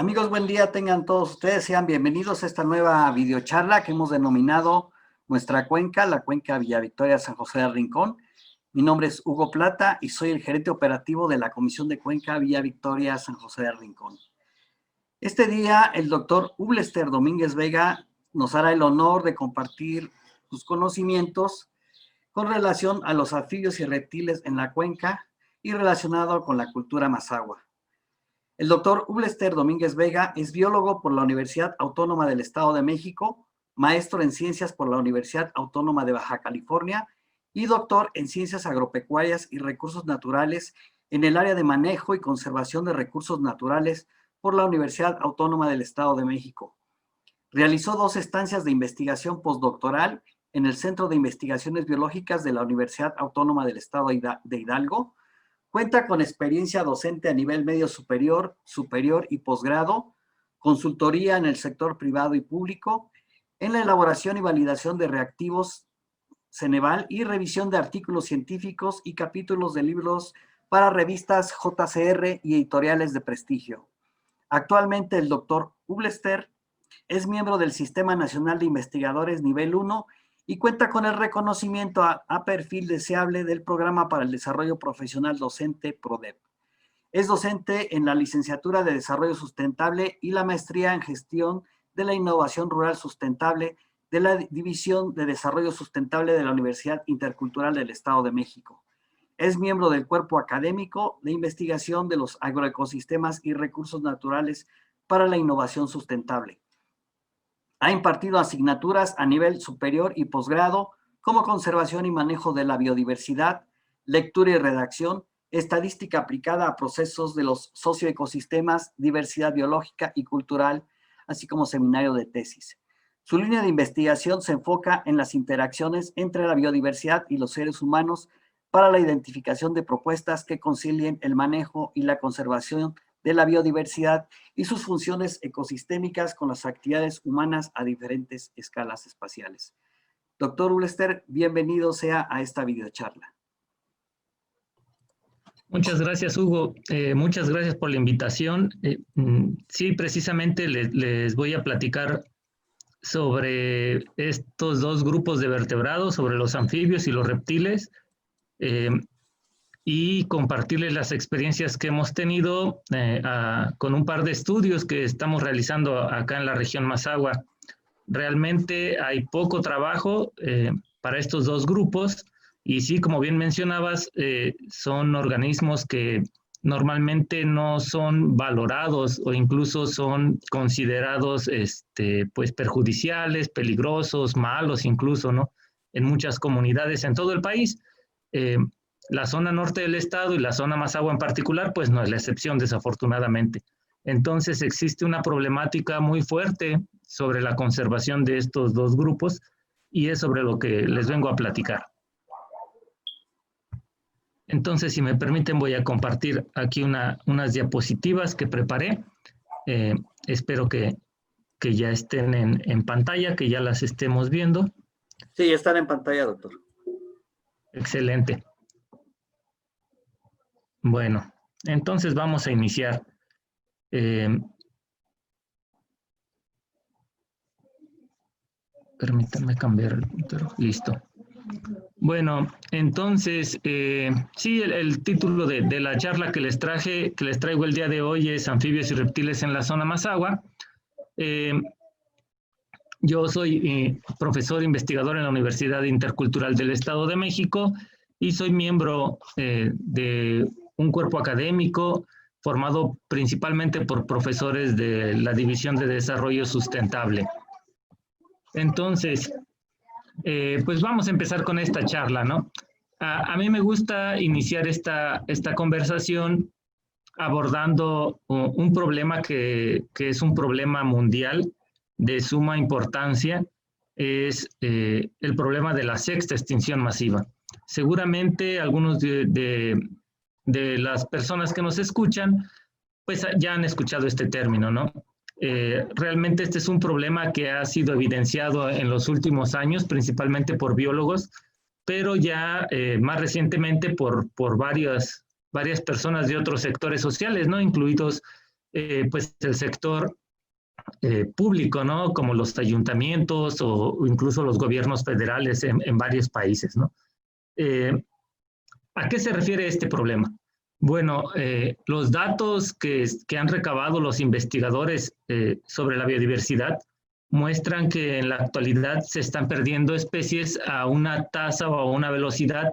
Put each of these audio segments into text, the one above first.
Amigos, buen día tengan todos ustedes. Sean bienvenidos a esta nueva videocharla que hemos denominado Nuestra Cuenca, la Cuenca Villa Victoria San José del Rincón. Mi nombre es Hugo Plata y soy el gerente operativo de la Comisión de Cuenca Villa Victoria San José del Rincón. Este día el doctor Ublester Domínguez Vega nos hará el honor de compartir sus conocimientos con relación a los anfibios y reptiles en la cuenca y relacionado con la cultura mazahua. El doctor Ublester Domínguez Vega es biólogo por la Universidad Autónoma del Estado de México, maestro en ciencias por la Universidad Autónoma de Baja California y doctor en ciencias agropecuarias y recursos naturales en el área de manejo y conservación de recursos naturales por la Universidad Autónoma del Estado de México. Realizó 2 estancias de investigación postdoctoral en el Centro de Investigaciones Biológicas de la Universidad Autónoma del Estado de Hidalgo. Cuenta con experiencia docente a nivel medio superior, superior y posgrado, consultoría en el sector privado y público, en la elaboración y validación de reactivos Ceneval y revisión de artículos científicos y capítulos de libros para revistas JCR y editoriales de prestigio. Actualmente el doctor Ublester es miembro del Sistema Nacional de Investigadores Nivel 1 y cuenta con el reconocimiento a perfil deseable del Programa para el Desarrollo Profesional Docente PRODEP. Es docente en la Licenciatura de Desarrollo Sustentable y la Maestría en Gestión de la Innovación Rural Sustentable de la División de Desarrollo Sustentable de la Universidad Intercultural del Estado de México. Es miembro del Cuerpo Académico de Investigación de los Agroecosistemas y Recursos Naturales para la Innovación Sustentable. Ha impartido asignaturas a nivel superior y posgrado como conservación y manejo de la biodiversidad, lectura y redacción, estadística aplicada a procesos de los socioecosistemas, diversidad biológica y cultural, así como seminario de tesis. Su línea de investigación se enfoca en las interacciones entre la biodiversidad y los seres humanos para la identificación de propuestas que concilien el manejo y la conservación de la biodiversidad y sus funciones ecosistémicas con las actividades humanas a diferentes escalas espaciales. Doctor Ublester, bienvenido sea a esta videocharla. Muchas gracias, Hugo. Muchas gracias por la invitación. Sí, precisamente les voy a platicar sobre estos 2 grupos de vertebrados, sobre los anfibios y los reptiles, y compartirles las experiencias que hemos tenido con un par de estudios que estamos realizando acá en la región Mazahua. Realmente hay poco trabajo para estos 2 grupos y sí, como bien mencionabas, son organismos que normalmente no son valorados o incluso son considerados pues perjudiciales, peligrosos, malos incluso, ¿no? En muchas comunidades en todo el país. La zona norte del estado y la zona Mazahua en particular, pues no es la excepción, desafortunadamente. Entonces existe una problemática muy fuerte sobre la conservación de estos 2 grupos y es sobre lo que les vengo a platicar. Entonces, si me permiten, voy a compartir aquí unas diapositivas que preparé. Espero que ya estén en pantalla, que ya las estemos viendo. Sí, están en pantalla, doctor. Excelente. Bueno, entonces vamos a iniciar. Permítanme cambiar el puntero. Listo. Bueno, entonces, sí, el título de la charla que les traigo el día de hoy es Anfibios y reptiles en la zona Mazahua. Yo soy profesor investigador en la Universidad Intercultural del Estado de México y soy miembro de un cuerpo académico formado principalmente por profesores de la División de Desarrollo Sustentable. Entonces, pues vamos a empezar con esta charla, ¿no? A mí me gusta iniciar esta conversación abordando un problema que es un problema mundial de suma importancia, es el problema de la 6ª extinción masiva. Seguramente algunos de las personas que nos escuchan, pues ya han escuchado este término, ¿no? Realmente este es un problema que ha sido evidenciado en los últimos años, principalmente por biólogos, pero ya más recientemente por varias personas de otros sectores sociales, ¿no? Incluidos pues el sector público, ¿no? Como los ayuntamientos o incluso los gobiernos federales en varios países, ¿no? ¿A qué se refiere este problema? Bueno, los datos que han recabado los investigadores sobre la biodiversidad muestran que en la actualidad se están perdiendo especies a una tasa o a una velocidad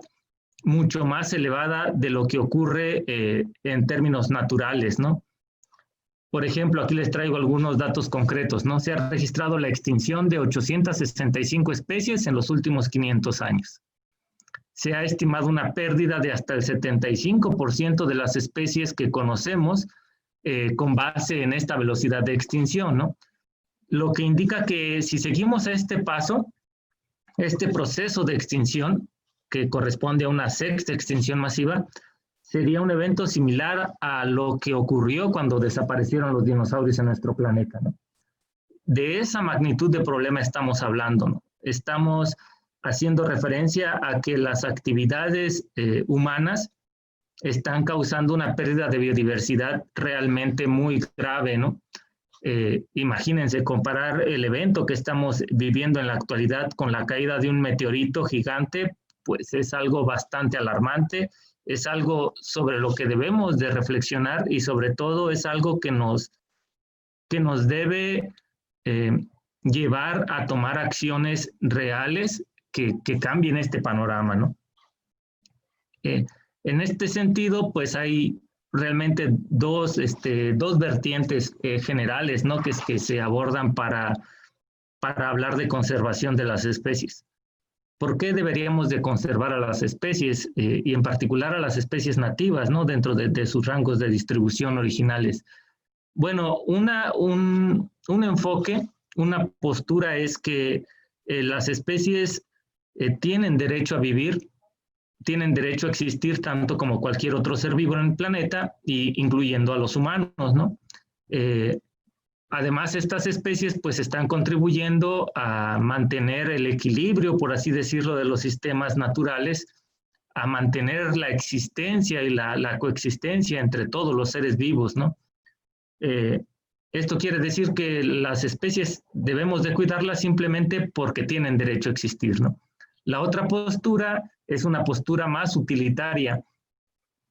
mucho más elevada de lo que ocurre en términos naturales, ¿no? Por ejemplo, aquí les traigo algunos datos concretos, ¿no? Se ha registrado la extinción de 865 especies en los últimos 500 años. Se ha estimado una pérdida de hasta el 75% de las especies que conocemos con base en esta velocidad de extinción, ¿no? Lo que indica que si seguimos a este paso, este proceso de extinción, que corresponde a una sexta extinción masiva, sería un evento similar a lo que ocurrió cuando desaparecieron los dinosaurios en nuestro planeta, ¿no? De esa magnitud de problema estamos hablando, ¿no? Estamos haciendo referencia a que las actividades humanas están causando una pérdida de biodiversidad realmente muy grave, ¿no? Imagínense comparar el evento que estamos viviendo en la actualidad con la caída de un meteorito gigante, pues es algo bastante alarmante, es algo sobre lo que debemos de reflexionar y sobre todo es algo que nos debe llevar a tomar acciones reales que cambien este panorama, ¿no? En este sentido, pues hay realmente dos vertientes generales, ¿no? que se abordan para hablar de conservación de las especies. ¿Por qué deberíamos de conservar a las especies y en particular a las especies nativas, ¿no? dentro de sus rangos de distribución originales? Bueno, un enfoque, una postura es que las especies tienen derecho a vivir, tienen derecho a existir tanto como cualquier otro ser vivo en el planeta, incluyendo a los humanos, ¿no? Además, estas especies pues están contribuyendo a mantener el equilibrio, por así decirlo, de los sistemas naturales, a mantener la existencia y la coexistencia entre todos los seres vivos, ¿no? Esto quiere decir que las especies debemos de cuidarlas simplemente porque tienen derecho a existir, ¿no? La otra postura es una postura más utilitaria.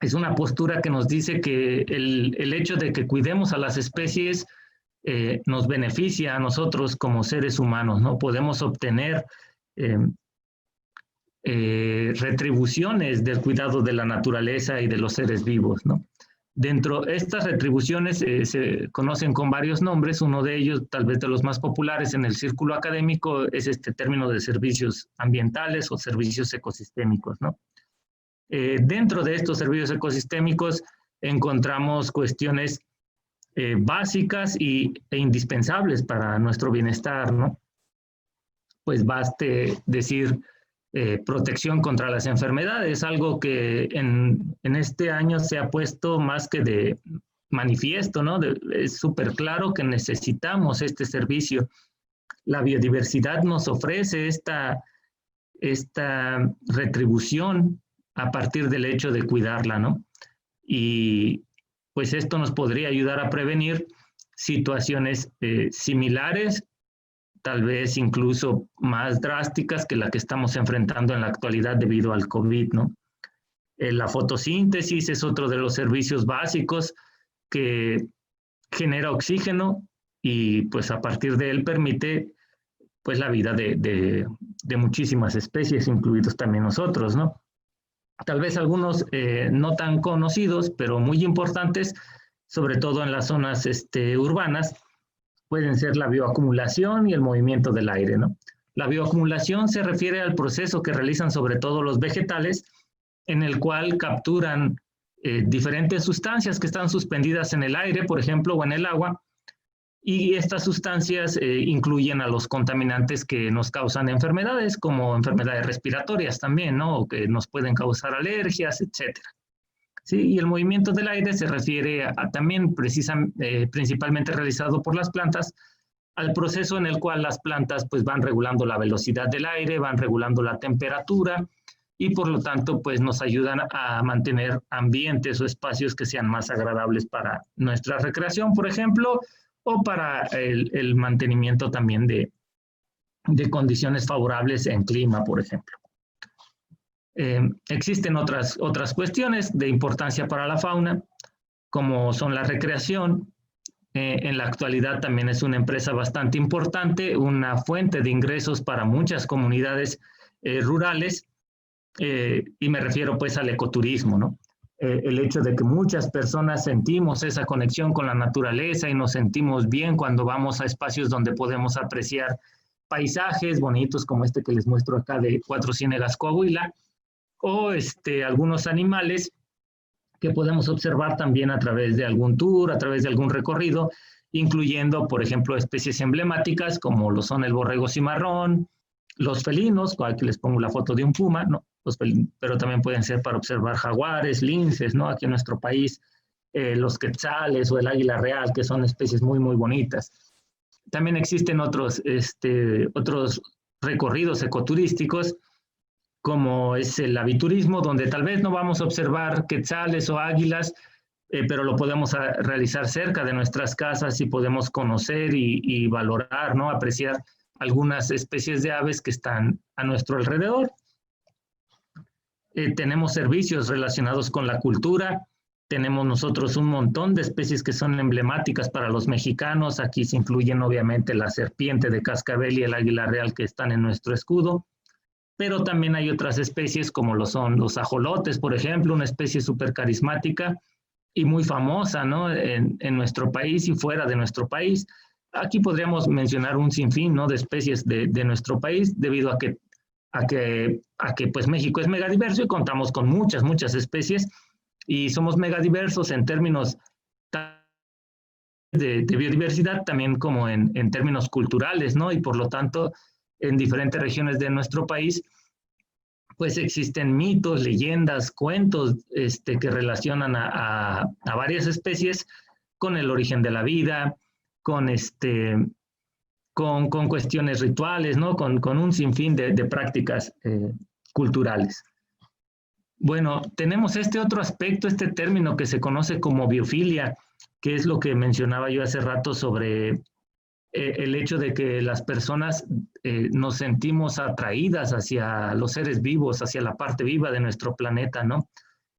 Es una postura que nos dice que el hecho de que cuidemos a las especies nos beneficia a nosotros como seres humanos, ¿no? Podemos obtener retribuciones del cuidado de la naturaleza y de los seres vivos, ¿no? Dentro de estas retribuciones se conocen con varios nombres. Uno de ellos, tal vez de los más populares en el círculo académico, es este término de servicios ambientales o servicios ecosistémicos, ¿no? Dentro de estos servicios ecosistémicos encontramos cuestiones básicas e indispensables para nuestro bienestar, ¿no? Pues baste decir protección contra las enfermedades, algo que en este año se ha puesto más que de manifiesto, ¿no? Es súper claro que necesitamos este servicio. La biodiversidad nos ofrece esta retribución a partir del hecho de cuidarla, ¿no? Y pues esto nos podría ayudar a prevenir situaciones similares, tal vez incluso más drásticas que la que estamos enfrentando en la actualidad debido al COVID, ¿no? La fotosíntesis es otro de los servicios básicos que genera oxígeno y pues a partir de él permite pues la vida de muchísimas especies, incluidos también nosotros, ¿no? Tal vez algunos no tan conocidos, pero muy importantes, sobre todo en las zonas urbanas, pueden ser la bioacumulación y el movimiento del aire, ¿no? La bioacumulación se refiere al proceso que realizan sobre todo los vegetales, en el cual capturan diferentes sustancias que están suspendidas en el aire, por ejemplo, o en el agua, y estas sustancias incluyen a los contaminantes que nos causan enfermedades, como enfermedades respiratorias también, ¿no? O que nos pueden causar alergias, etcétera. ¿Sí? Y el movimiento del aire se refiere también principalmente realizado por las plantas, al proceso en el cual las plantas pues van regulando la velocidad del aire, van regulando la temperatura y por lo tanto pues nos ayudan a mantener ambientes o espacios que sean más agradables para nuestra recreación, por ejemplo, o para el mantenimiento también de condiciones favorables en clima, por ejemplo. Existen otras cuestiones de importancia para la fauna, como son la recreación. En la actualidad también es una empresa bastante importante, una fuente de ingresos para muchas comunidades rurales, y me refiero pues al ecoturismo, ¿no? El hecho de que muchas personas sentimos esa conexión con la naturaleza y nos sentimos bien cuando vamos a espacios donde podemos apreciar paisajes bonitos como este que les muestro acá de Cuatro Ciénegas, Coahuila, o algunos animales que podemos observar también a través de algún tour, a través de algún recorrido, incluyendo, por ejemplo, especies emblemáticas como lo son el borrego cimarrón, los felinos, aquí les pongo la foto de un puma, ¿no? Pero también pueden ser para observar jaguares, linces, ¿no? Aquí en nuestro país, los quetzales o el águila real, que son especies muy, muy bonitas. También existen otros recorridos ecoturísticos, como es el aviturismo, donde tal vez no vamos a observar quetzales o águilas, pero lo podemos realizar cerca de nuestras casas y podemos conocer y valorar, ¿no? Apreciar algunas especies de aves que están a nuestro alrededor. Tenemos servicios relacionados con la cultura. Tenemos nosotros un montón de especies que son emblemáticas para los mexicanos. Aquí se incluyen obviamente la serpiente de cascabel y el águila real que están en nuestro escudo. Pero también hay otras especies como lo son los ajolotes, por ejemplo, una especie súper carismática y muy famosa, ¿no? En nuestro país y fuera de nuestro país. Aquí podríamos mencionar un sinfín, ¿no? De especies de nuestro país, debido a que pues México es megadiverso y contamos con muchas especies, y somos megadiversos en términos de biodiversidad, también como en términos culturales, ¿no? Y por lo tanto, en diferentes regiones de nuestro país, pues existen mitos, leyendas, cuentos que relacionan a varias especies con el origen de la vida, con cuestiones rituales, ¿no? Con un sinfín de prácticas culturales. Bueno, tenemos otro aspecto, término que se conoce como biofilia, que es lo que mencionaba yo hace rato sobre el hecho de que las personas nos sentimos atraídas hacia los seres vivos, hacia la parte viva de nuestro planeta, ¿no?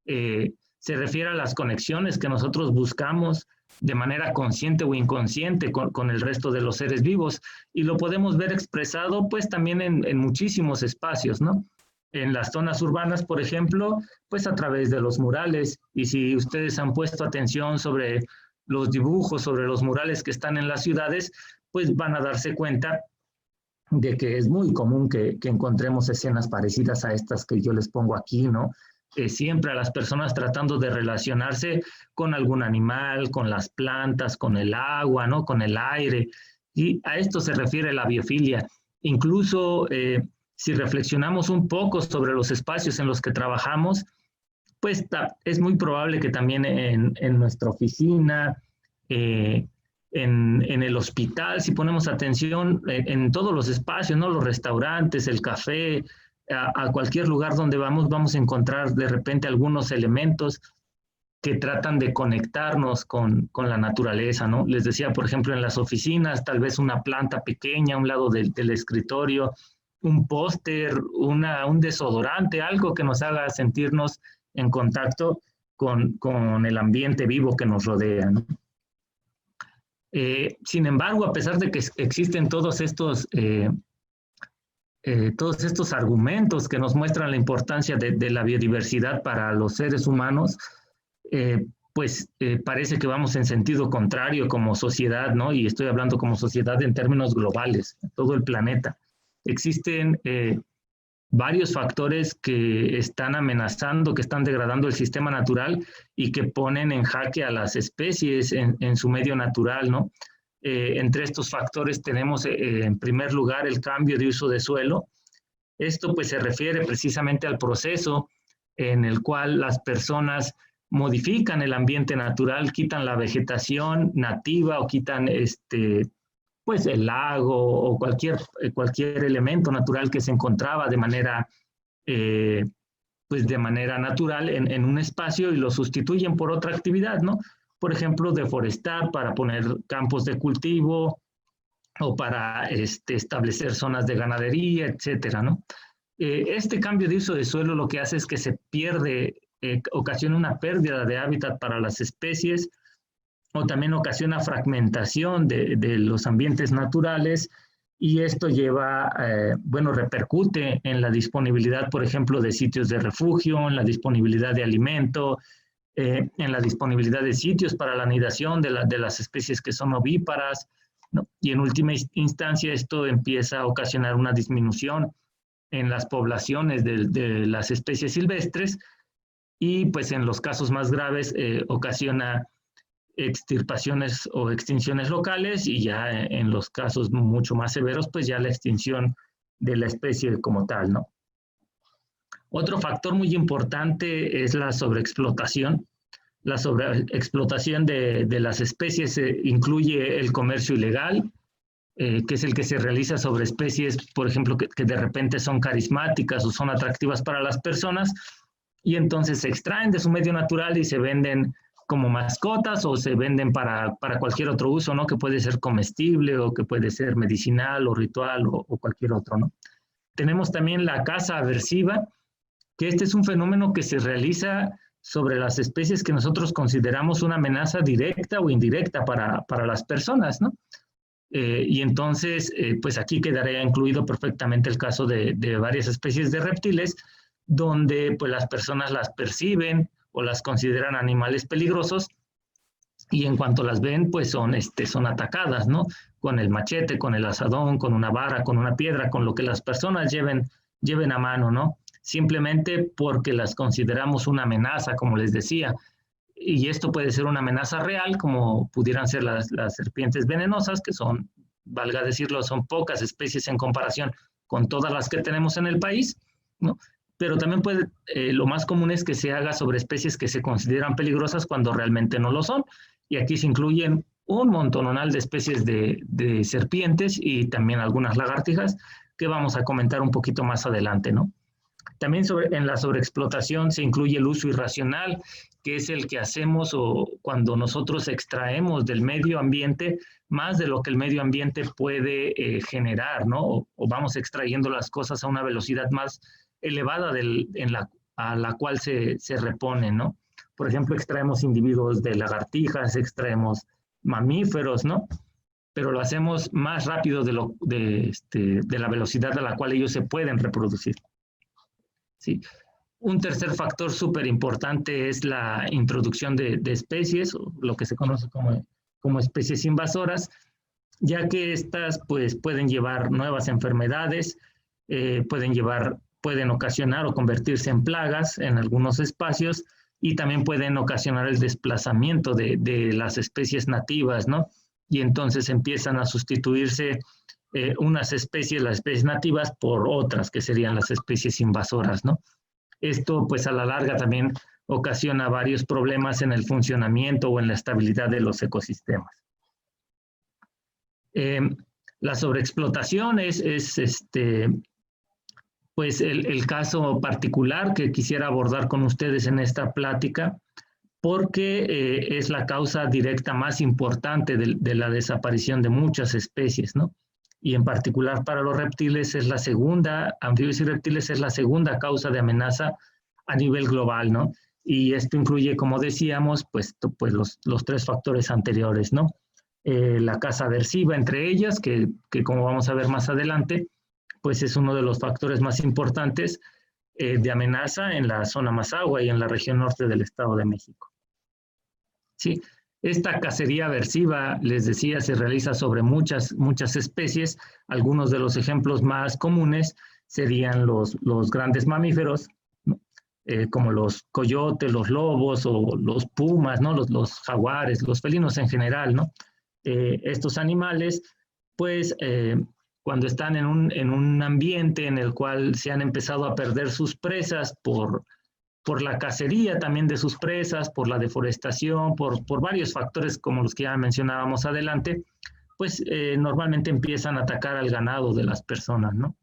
Se refiere a las conexiones que nosotros buscamos de manera consciente o inconsciente con el resto de los seres vivos, y lo podemos ver expresado pues también en muchísimos espacios, ¿no? En las zonas urbanas, por ejemplo, pues a través de los murales, y si ustedes han puesto atención sobre los dibujos, sobre los murales que están en las ciudades, pues van a darse cuenta de que es muy común que encontremos escenas parecidas a estas que yo les pongo aquí, ¿no? Siempre a las personas tratando de relacionarse con algún animal, con las plantas, con el agua, ¿no? Con el aire, y a esto se refiere la biofilia. Incluso si reflexionamos un poco sobre los espacios en los que trabajamos, pues es muy probable que también en nuestra oficina, en el hospital, si ponemos atención en todos los espacios, ¿no? Los restaurantes, el café, a cualquier lugar donde vamos a encontrar de repente algunos elementos que tratan de conectarnos con la naturaleza, ¿no? Les decía, por ejemplo, en las oficinas, tal vez una planta pequeña a un lado del escritorio, un póster, un desodorante, algo que nos haga sentirnos en contacto con el ambiente vivo que nos rodea, ¿no? Sin embargo, a pesar de que existen todos estos argumentos que nos muestran la importancia de la biodiversidad para los seres humanos, parece que vamos en sentido contrario como sociedad, ¿no? Y estoy hablando como sociedad en términos globales, todo el planeta. Existen varios factores que están amenazando, que están degradando el sistema natural y que ponen en jaque a las especies en su medio natural, ¿no? Entre estos factores tenemos en primer lugar el cambio de uso de suelo. Esto pues se refiere precisamente al proceso en el cual las personas modifican el ambiente natural, quitan la vegetación nativa o quitan pues el lago o cualquier elemento natural que se encontraba de manera pues de manera natural en un espacio y lo sustituyen por otra actividad, ¿no? Por ejemplo, deforestar para poner campos de cultivo o para establecer zonas de ganadería, etcétera, ¿no? Este cambio de uso de suelo lo que hace es que se pierde, ocasiona una pérdida de hábitat para las especies, o también ocasiona fragmentación de los ambientes naturales, y esto lleva, bueno, repercute en la disponibilidad, por ejemplo, de sitios de refugio, en la disponibilidad de alimento, en la disponibilidad de sitios para la anidación de las especies que son ovíparas, ¿no? Y en última instancia esto empieza a ocasionar una disminución en las poblaciones de las especies silvestres, y pues en los casos más graves ocasiona extirpaciones o extinciones locales, y ya en los casos mucho más severos, pues ya la extinción de la especie como tal, ¿no? Otro factor muy importante es la sobreexplotación. La sobreexplotación de las especies incluye el comercio ilegal, que es el que se realiza sobre especies, por ejemplo, que de repente son carismáticas o son atractivas para las personas, y entonces se extraen de su medio natural y se venden como mascotas, o se venden para cualquier otro uso, ¿no? Que puede ser comestible, o que puede ser medicinal o ritual, o cualquier otro, ¿no? Tenemos también la caza aversiva, que este es un fenómeno que se realiza sobre las especies que nosotros consideramos una amenaza directa o indirecta para las personas, ¿no? Y entonces, pues aquí quedaría incluido perfectamente el caso de varias especies de reptiles, donde pues las personas las perciben o las consideran animales peligrosos, y en cuanto las ven, pues son atacadas, ¿no? Con el machete, con el asadón, con una vara, con una piedra, con lo que las personas lleven a mano, ¿no? Simplemente porque las consideramos una amenaza, como les decía. Y esto puede ser una amenaza real, como pudieran ser las serpientes venenosas, que son, valga decirlo, son pocas especies en comparación con todas las que tenemos en el país, ¿no? Pero también lo más común es que se haga sobre especies que se consideran peligrosas cuando realmente no lo son. Y aquí se incluyen un montonal de especies de serpientes, y también algunas lagartijas, que vamos a comentar un poquito más adelante, ¿no? También en la sobreexplotación se incluye el uso irracional, que es el que hacemos cuando nosotros extraemos del medio ambiente más de lo que el medio ambiente puede generar, ¿no? O vamos extrayendo las cosas a una velocidad más elevada a la cual se repone, ¿no? Por ejemplo, extraemos individuos de lagartijas, extraemos mamíferos, ¿no? Pero lo hacemos más rápido de la velocidad a la cual ellos se pueden reproducir. Sí. Un tercer factor súper importante es la introducción de especies, o lo que se conoce como especies invasoras, ya que estas pues, pueden llevar nuevas enfermedades, pueden ocasionar o convertirse en plagas en algunos espacios, y también pueden ocasionar el desplazamiento de las especies nativas, ¿no? Y entonces empiezan a sustituirse las especies nativas por otras, que serían las especies invasoras, ¿no? Esto, pues, a la larga también ocasiona varios problemas en el funcionamiento o en la estabilidad de los ecosistemas. La sobreexplotación es pues el caso particular que quisiera abordar con ustedes en esta plática, porque es la causa directa más importante de la desaparición de muchas especies, ¿no? Y en particular para los reptiles es la segunda, anfibios y reptiles es la segunda causa de amenaza a nivel global, ¿no? Y esto incluye, como decíamos, pues los tres factores anteriores, ¿no? La caza aversiva entre ellas, que como vamos a ver más adelante, pues es uno de los factores más importantes de amenaza en la zona Mazahua y en la región norte del Estado de México. Sí, esta cacería aversiva, les decía, se realiza sobre muchas especies. Algunos de los ejemplos más comunes serían los grandes mamíferos, ¿no? Como los coyotes, los lobos o los pumas, ¿no? Los jaguares, los felinos en general, ¿no? Estos animales, pues, cuando están en un ambiente en el cual se han empezado a perder sus presas por la cacería también de sus presas, por la deforestación, por varios factores como los que ya mencionábamos adelante, pues normalmente empiezan a atacar al ganado de las personas, ¿no?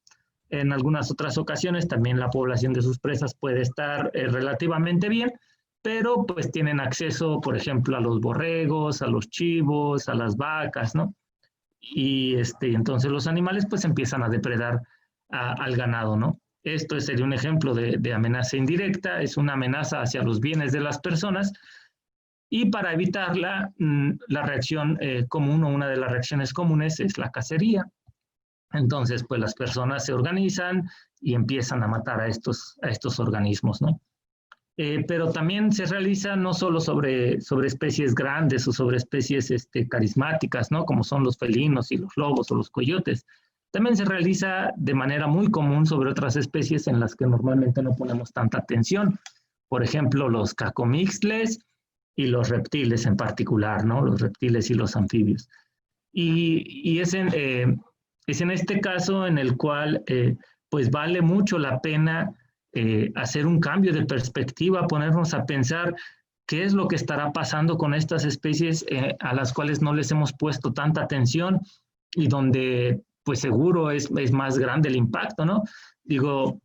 En algunas otras ocasiones también la población de sus presas puede estar relativamente bien, pero pues tienen acceso, por ejemplo, a los borregos, a los chivos, a las vacas, ¿no? Y entonces los animales pues empiezan a depredar al ganado, ¿no? Esto sería un ejemplo de amenaza indirecta, es una amenaza hacia los bienes de las personas, y para evitarla, la reacción común o una de las reacciones comunes es la cacería. Entonces, pues las personas se organizan y empiezan a matar a estos organismos, ¿no? Pero también se realiza no solo sobre especies grandes o sobre especies carismáticas, ¿no? Como son los felinos y los lobos o los coyotes. También se realiza de manera muy común sobre otras especies en las que normalmente no ponemos tanta atención. Por ejemplo, los cacomixtles y los reptiles en particular, ¿no? Los reptiles y los anfibios. Y es en este caso en el cual pues vale mucho la pena hacer un cambio de perspectiva, ponernos a pensar qué es lo que estará pasando con estas especies a las cuales no les hemos puesto tanta atención y donde pues seguro es más grande el impacto, ¿no? Digo,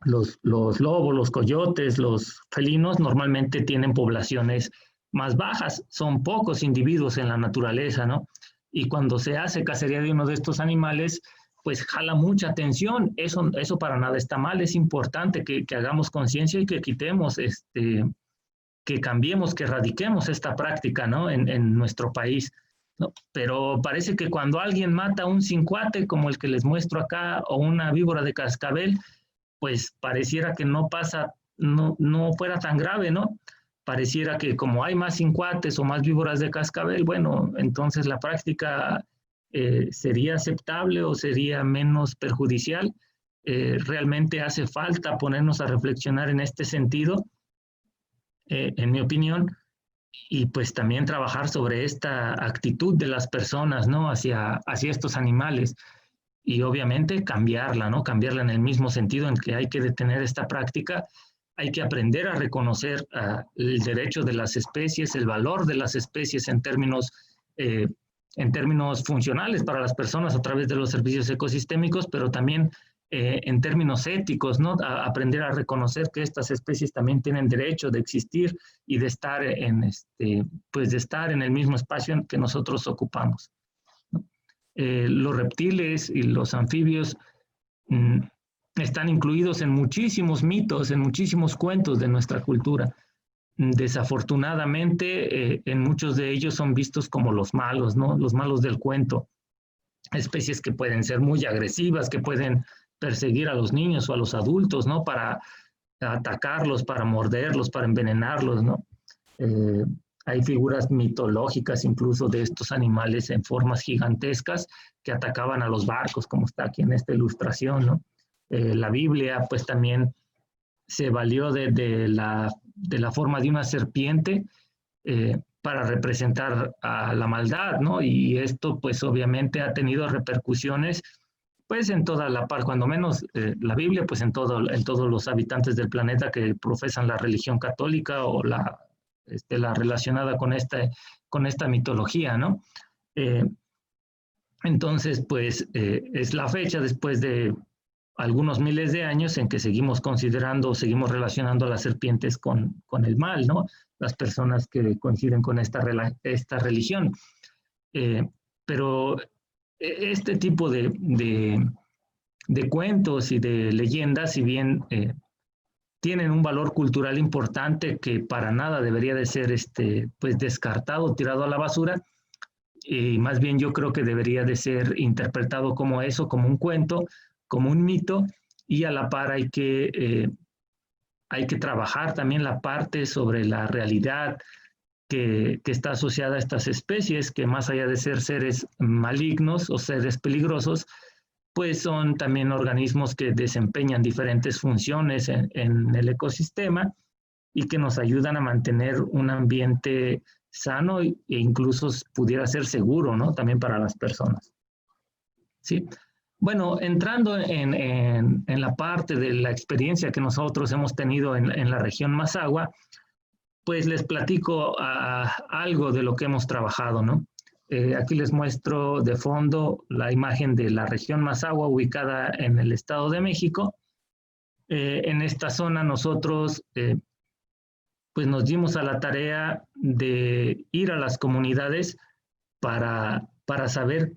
los lobos, los coyotes, los felinos normalmente tienen poblaciones más bajas, son pocos individuos en la naturaleza, ¿no? Y cuando se hace cacería de uno de estos animales, pues jala mucha atención. Eso para nada está mal, es importante que hagamos conciencia y que quitemos, que cambiemos, que erradiquemos esta práctica, ¿no? En nuestro país, ¿no? Pero parece que cuando alguien mata un cincuate, como el que les muestro acá, o una víbora de cascabel, pues pareciera que no pasa, no fuera tan grave, ¿no? Pareciera que como hay más cincuates o más víboras de cascabel, bueno, entonces la práctica sería aceptable o sería menos perjudicial. Realmente hace falta ponernos a reflexionar en este sentido, en mi opinión, y pues también trabajar sobre esta actitud de las personas, ¿no? Hacia estos animales. Y obviamente cambiarla, ¿no? Cambiarla en el mismo sentido en que hay que detener esta práctica, hay que aprender a reconocer el derecho de las especies, el valor de las especies en términos funcionales para las personas a través de los servicios ecosistémicos, pero también en términos éticos, ¿no? Aprender a reconocer que estas especies también tienen derecho de existir y de estar pues de estar en el mismo espacio en que nosotros ocupamos. Los reptiles y los anfibios están incluidos en muchísimos mitos, en muchísimos cuentos de nuestra cultura. Desafortunadamente, en muchos de ellos son vistos como los malos, ¿no? Los malos del cuento. Especies que pueden ser muy agresivas, que pueden perseguir a los niños o a los adultos, ¿no? Para atacarlos, para morderlos, para envenenarlos, ¿no? Hay figuras mitológicas incluso de estos animales en formas gigantescas que atacaban a los barcos, como está aquí en esta ilustración, ¿no? La Biblia pues también se valió de la forma de una serpiente para representar a la maldad, ¿no? Y esto pues obviamente ha tenido repercusiones pues en toda la parte, cuando menos la Biblia, pues en todos los habitantes del planeta que profesan la religión católica o la relacionada con esta mitología, ¿no? Entonces, pues es la fecha después de algunos miles de años en que seguimos considerando, seguimos relacionando a las serpientes con el mal, ¿no? Las personas que coinciden con esta religión. Pero este tipo de cuentos y de leyendas, si bien tienen un valor cultural importante que para nada debería de ser pues descartado, tirado a la basura, y más bien yo creo que debería de ser interpretado como eso, como un cuento, como un mito, y a la par hay que trabajar también la parte sobre la realidad que está asociada a estas especies, que más allá de ser seres malignos o seres peligrosos, pues son también organismos que desempeñan diferentes funciones en el ecosistema y que nos ayudan a mantener un ambiente sano e incluso pudiera ser seguro, ¿no? También para las personas. ¿Sí? Bueno, entrando en la parte de la experiencia que nosotros hemos tenido en la región Mazahua, pues les platico algo de lo que hemos trabajado, ¿no? Aquí les muestro de fondo la imagen de la región Mazahua ubicada en el Estado de México. En esta zona nosotros pues nos dimos a la tarea de ir a las comunidades para saber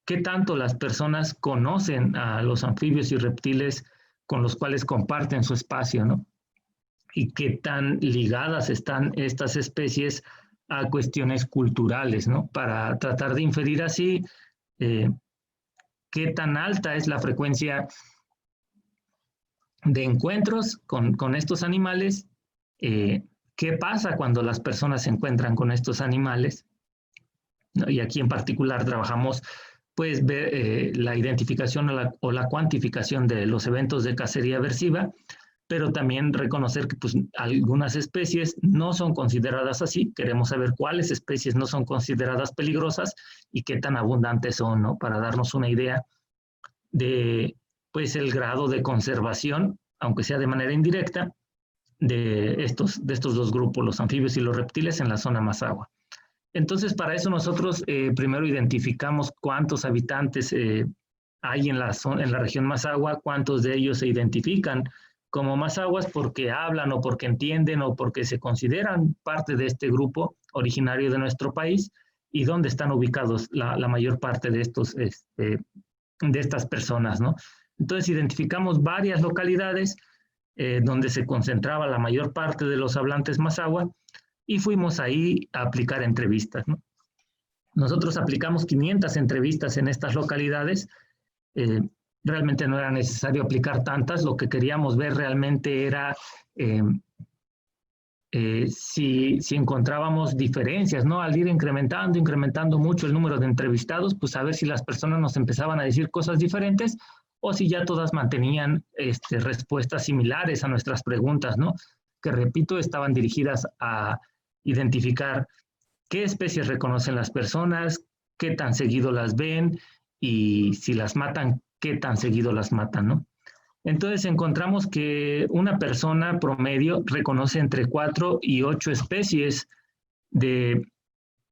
qué tanto las personas conocen a los anfibios y reptiles con los cuales comparten su espacio, ¿no? Y qué tan ligadas están estas especies a cuestiones culturales, ¿no? Para tratar de inferir así qué tan alta es la frecuencia de encuentros con estos animales, qué pasa cuando las personas se encuentran con estos animales, ¿no? Y aquí en particular trabajamos pues ver la identificación o la cuantificación de los eventos de cacería aversiva, pero también reconocer que pues, algunas especies no son consideradas así. Queremos saber cuáles especies no son consideradas peligrosas y qué tan abundantes son, ¿no? Para darnos una idea de pues, el grado de conservación, aunque sea de manera indirecta, de estos dos grupos, los anfibios y los reptiles en la zona Mazahua. Entonces, para eso nosotros primero identificamos cuántos habitantes hay en la región Mazahua, cuántos de ellos se identifican como mazahuas porque hablan o porque entienden o porque se consideran parte de este grupo originario de nuestro país y dónde están ubicados la mayor parte de estas personas, ¿no? Entonces identificamos varias localidades donde se concentraba la mayor parte de los hablantes mazahua y fuimos ahí a aplicar entrevistas, ¿no? Nosotros aplicamos 500 entrevistas en estas localidades. Realmente no era necesario aplicar tantas, lo que queríamos ver realmente era si encontrábamos diferencias, ¿no? Al ir incrementando mucho el número de entrevistados, pues a ver si las personas nos empezaban a decir cosas diferentes o si ya todas mantenían respuestas similares a nuestras preguntas, ¿no? Que repito, estaban dirigidas a identificar qué especies reconocen las personas, qué tan seguido las ven y si las matan, qué tan seguido las matan, ¿no? Entonces encontramos que una persona promedio reconoce entre 4 y 8 especies de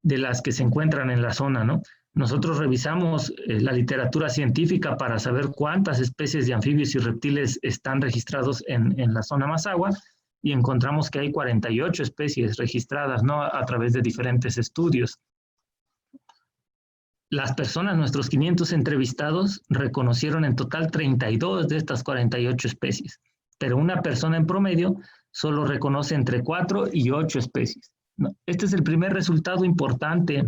las que se encuentran en la zona, ¿no? Nosotros revisamos la literatura científica para saber cuántas especies de anfibios y reptiles están registrados en la zona Mazahua y encontramos que hay 48 especies registradas, ¿no? A través de diferentes estudios. Las personas, nuestros 500 entrevistados, reconocieron en total 32 de estas 48 especies, pero una persona en promedio solo reconoce entre 4 y 8 especies, ¿no? Este es el primer resultado importante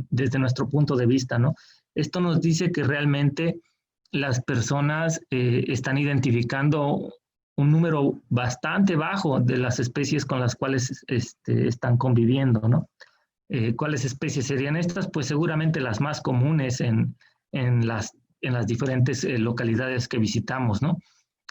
desde nuestro punto de vista, ¿no? Esto nos dice que realmente las personas están identificando un número bastante bajo de las especies con las cuales están conviviendo, ¿no? ¿Cuáles especies serían estas? Pues seguramente las más comunes en las diferentes localidades que visitamos, ¿no?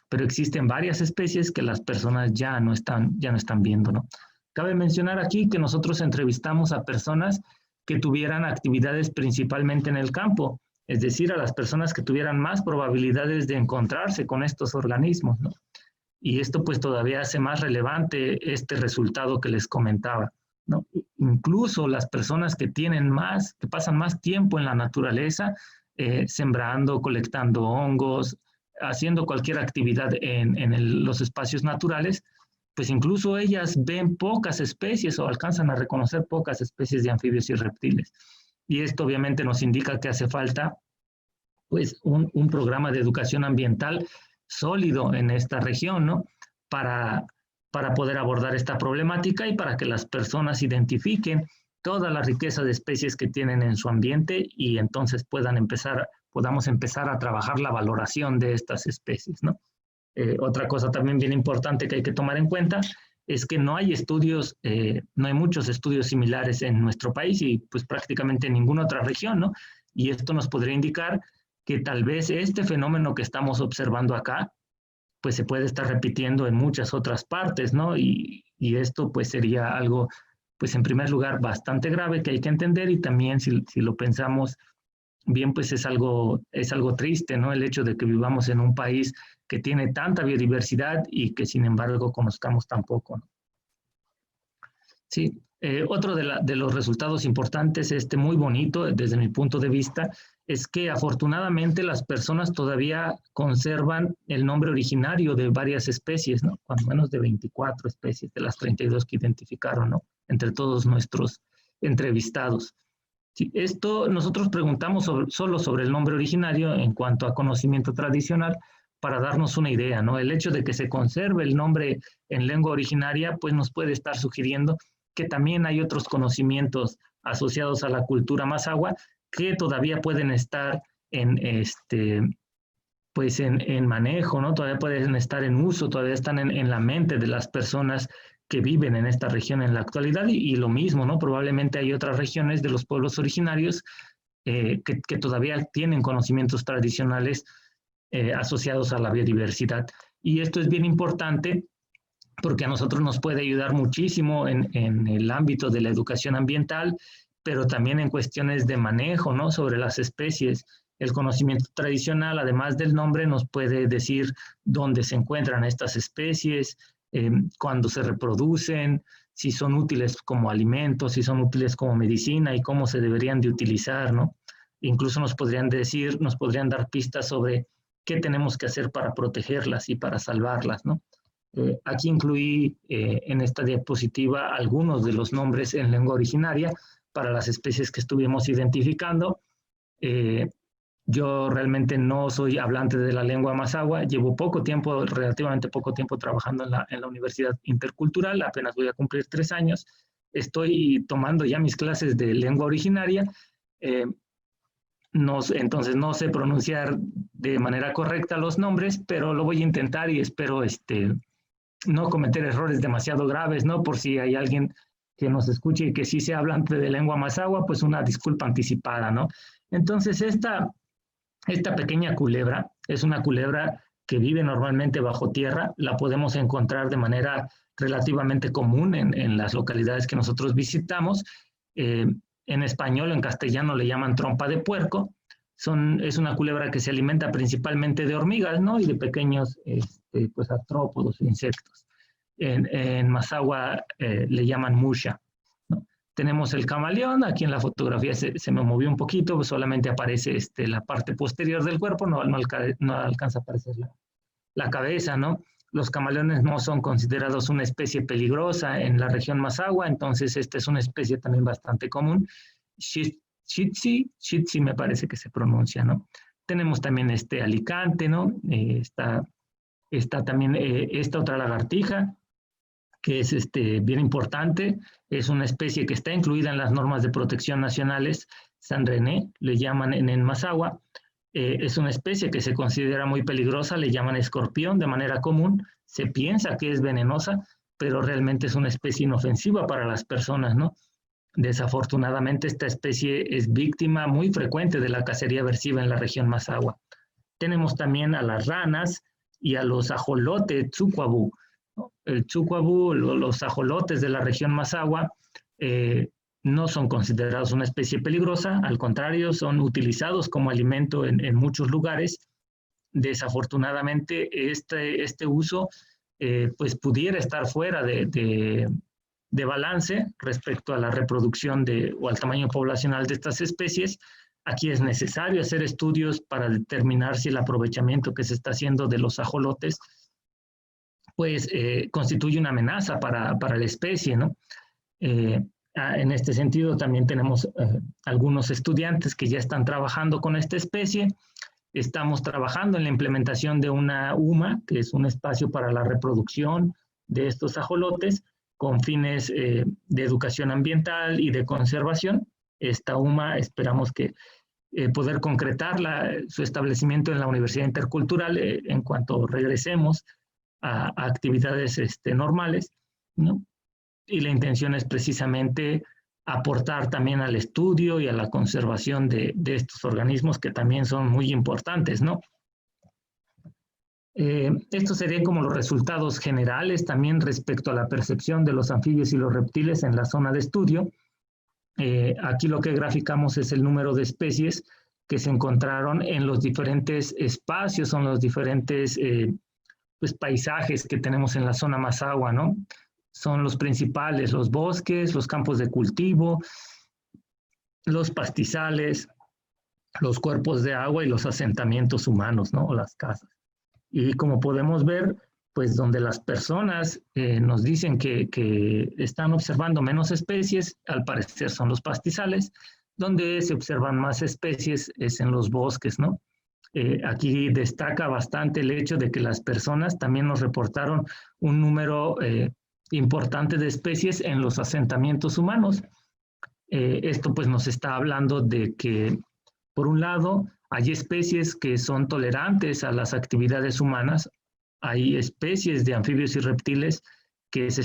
Pero existen varias especies que las personas ya no están viendo, ¿no? Cabe mencionar aquí que nosotros entrevistamos a personas que tuvieran actividades principalmente en el campo, es decir, a las personas que tuvieran más probabilidades de encontrarse con estos organismos, ¿no? Y esto pues todavía hace más relevante este resultado que les comentaba, ¿no? Incluso las personas que pasan más tiempo en la naturaleza, sembrando, colectando hongos, haciendo cualquier actividad en los espacios naturales, pues incluso ellas ven pocas especies o alcanzan a reconocer pocas especies de anfibios y reptiles. Y esto obviamente nos indica que hace falta pues un programa de educación ambiental sólido en esta región, ¿no? Para poder abordar esta problemática y para que las personas identifiquen toda la riqueza de especies que tienen en su ambiente y entonces podamos empezar a trabajar la valoración de estas especies, ¿no? Otra cosa también bien importante que hay que tomar en cuenta es que no hay muchos estudios similares en nuestro país y pues prácticamente en ninguna otra región, ¿no? Y esto nos podría indicar que tal vez este fenómeno que estamos observando acá pues se puede estar repitiendo en muchas otras partes, ¿no? Y esto pues sería algo, pues en primer lugar, bastante grave que hay que entender y también si lo pensamos bien, pues es algo triste, ¿no? El hecho de que vivamos en un país que tiene tanta biodiversidad y que sin embargo conozcamos tan poco, ¿no? Sí, otro de los resultados importantes, muy bonito desde mi punto de vista, es que afortunadamente las personas todavía conservan el nombre originario de varias especies, ¿no? Cuando menos de 24 especies de las 32 que identificaron, ¿no? Entre todos nuestros entrevistados. Sí, esto nosotros preguntamos solo sobre el nombre originario en cuanto a conocimiento tradicional para darnos una idea, ¿no? El hecho de que se conserve el nombre en lengua originaria, pues nos puede estar sugiriendo que también hay otros conocimientos asociados a la cultura mazahua que todavía pueden estar pues en manejo, ¿no? Todavía pueden estar en uso, todavía están en la mente de las personas que viven en esta región en la actualidad y lo mismo, ¿no? Probablemente hay otras regiones de los pueblos originarios que todavía tienen conocimientos tradicionales asociados a la biodiversidad. Y esto es bien importante porque a nosotros nos puede ayudar muchísimo en el ámbito de la educación ambiental, pero también en cuestiones de manejo, ¿no? Sobre las especies. El conocimiento tradicional, además del nombre, nos puede decir dónde se encuentran estas especies, cuándo se reproducen, si son útiles como alimentos, si son útiles como medicina y cómo se deberían de utilizar, ¿no? Incluso nos podrían dar pistas sobre qué tenemos que hacer para protegerlas y para salvarlas, ¿no? Aquí incluí en esta diapositiva algunos de los nombres en lengua originaria para las especies que estuvimos identificando. Yo realmente no soy hablante de la lengua mazahua, llevo relativamente poco tiempo trabajando en la Universidad Intercultural, apenas voy a cumplir 3 años, estoy tomando ya mis clases de lengua originaria, entonces no sé pronunciar de manera correcta los nombres, pero lo voy a intentar y espero no cometer errores demasiado graves, ¿no? Por si hay alguien que nos escuche y que sí sea hablante de lengua mazahua, pues una disculpa anticipada, ¿no? Entonces, esta pequeña culebra es una culebra que vive normalmente bajo tierra, la podemos encontrar de manera relativamente común en las localidades que nosotros visitamos. En español, en castellano le llaman trompa de puerco. Es una culebra que se alimenta principalmente de hormigas, ¿no? Y de pequeños pues, artrópodos, insectos. En mazahua le llaman musha, ¿no? Tenemos el camaleón, aquí en la fotografía se me movió un poquito, pues solamente aparece la parte posterior del cuerpo, no alcanza a aparecer la cabeza, ¿no? Los camaleones no son considerados una especie peligrosa en la región mazahua, entonces esta es una especie también bastante común. Shitsi me parece que se pronuncia, ¿no? Tenemos también alicante, ¿no? Está también esta otra lagartija, que es bien importante, es una especie que está incluida en las normas de protección nacionales, San René, le llaman en mazahua, es una especie que se considera muy peligrosa, le llaman escorpión de manera común, se piensa que es venenosa, pero realmente es una especie inofensiva para las personas, ¿no? Desafortunadamente, esta especie es víctima muy frecuente de la cacería aversiva en la región mazahua. Tenemos también a las ranas y a los ajolotes tzucuabú. El tzucuabú, los ajolotes de la región mazahua, no son considerados una especie peligrosa, al contrario, son utilizados como alimento en muchos lugares. Desafortunadamente, este uso pues pudiera estar fuera de balance respecto a la reproducción o al tamaño poblacional de estas especies. Aquí es necesario hacer estudios para determinar si el aprovechamiento que se está haciendo de los ajolotes pues constituye una amenaza para la especie, ¿no? En este sentido también tenemos algunos estudiantes que ya están trabajando con esta especie. Estamos trabajando en la implementación de una UMA, que es un espacio para la reproducción de estos ajolotes, con fines de educación ambiental y de conservación. Esta UMA esperamos que poder concretar su establecimiento en la Universidad Intercultural en cuanto regresemos a actividades normales, ¿no? Y la intención es precisamente aportar también al estudio y a la conservación de estos organismos que también son muy importantes, ¿no? Estos serían como los resultados generales también respecto a la percepción de los anfibios y los reptiles en la zona de estudio. Aquí lo que graficamos es el número de especies que se encontraron en los diferentes espacios, en los diferentes pues, paisajes que tenemos en la zona mazahua, ¿no? son los principales: los bosques, los campos de cultivo, los pastizales, los cuerpos de agua y los asentamientos humanos, ¿no? O las casas. Y como podemos ver, pues donde las personas nos dicen que están observando menos especies, al parecer son los pastizales. Donde se observan más especies es en los bosques, ¿no? Aquí destaca bastante el hecho de que las personas también nos reportaron un número importante de especies en los asentamientos humanos. Esto pues nos está hablando de que, por un lado, hay especies que son tolerantes a las actividades humanas, hay especies de anfibios y reptiles que se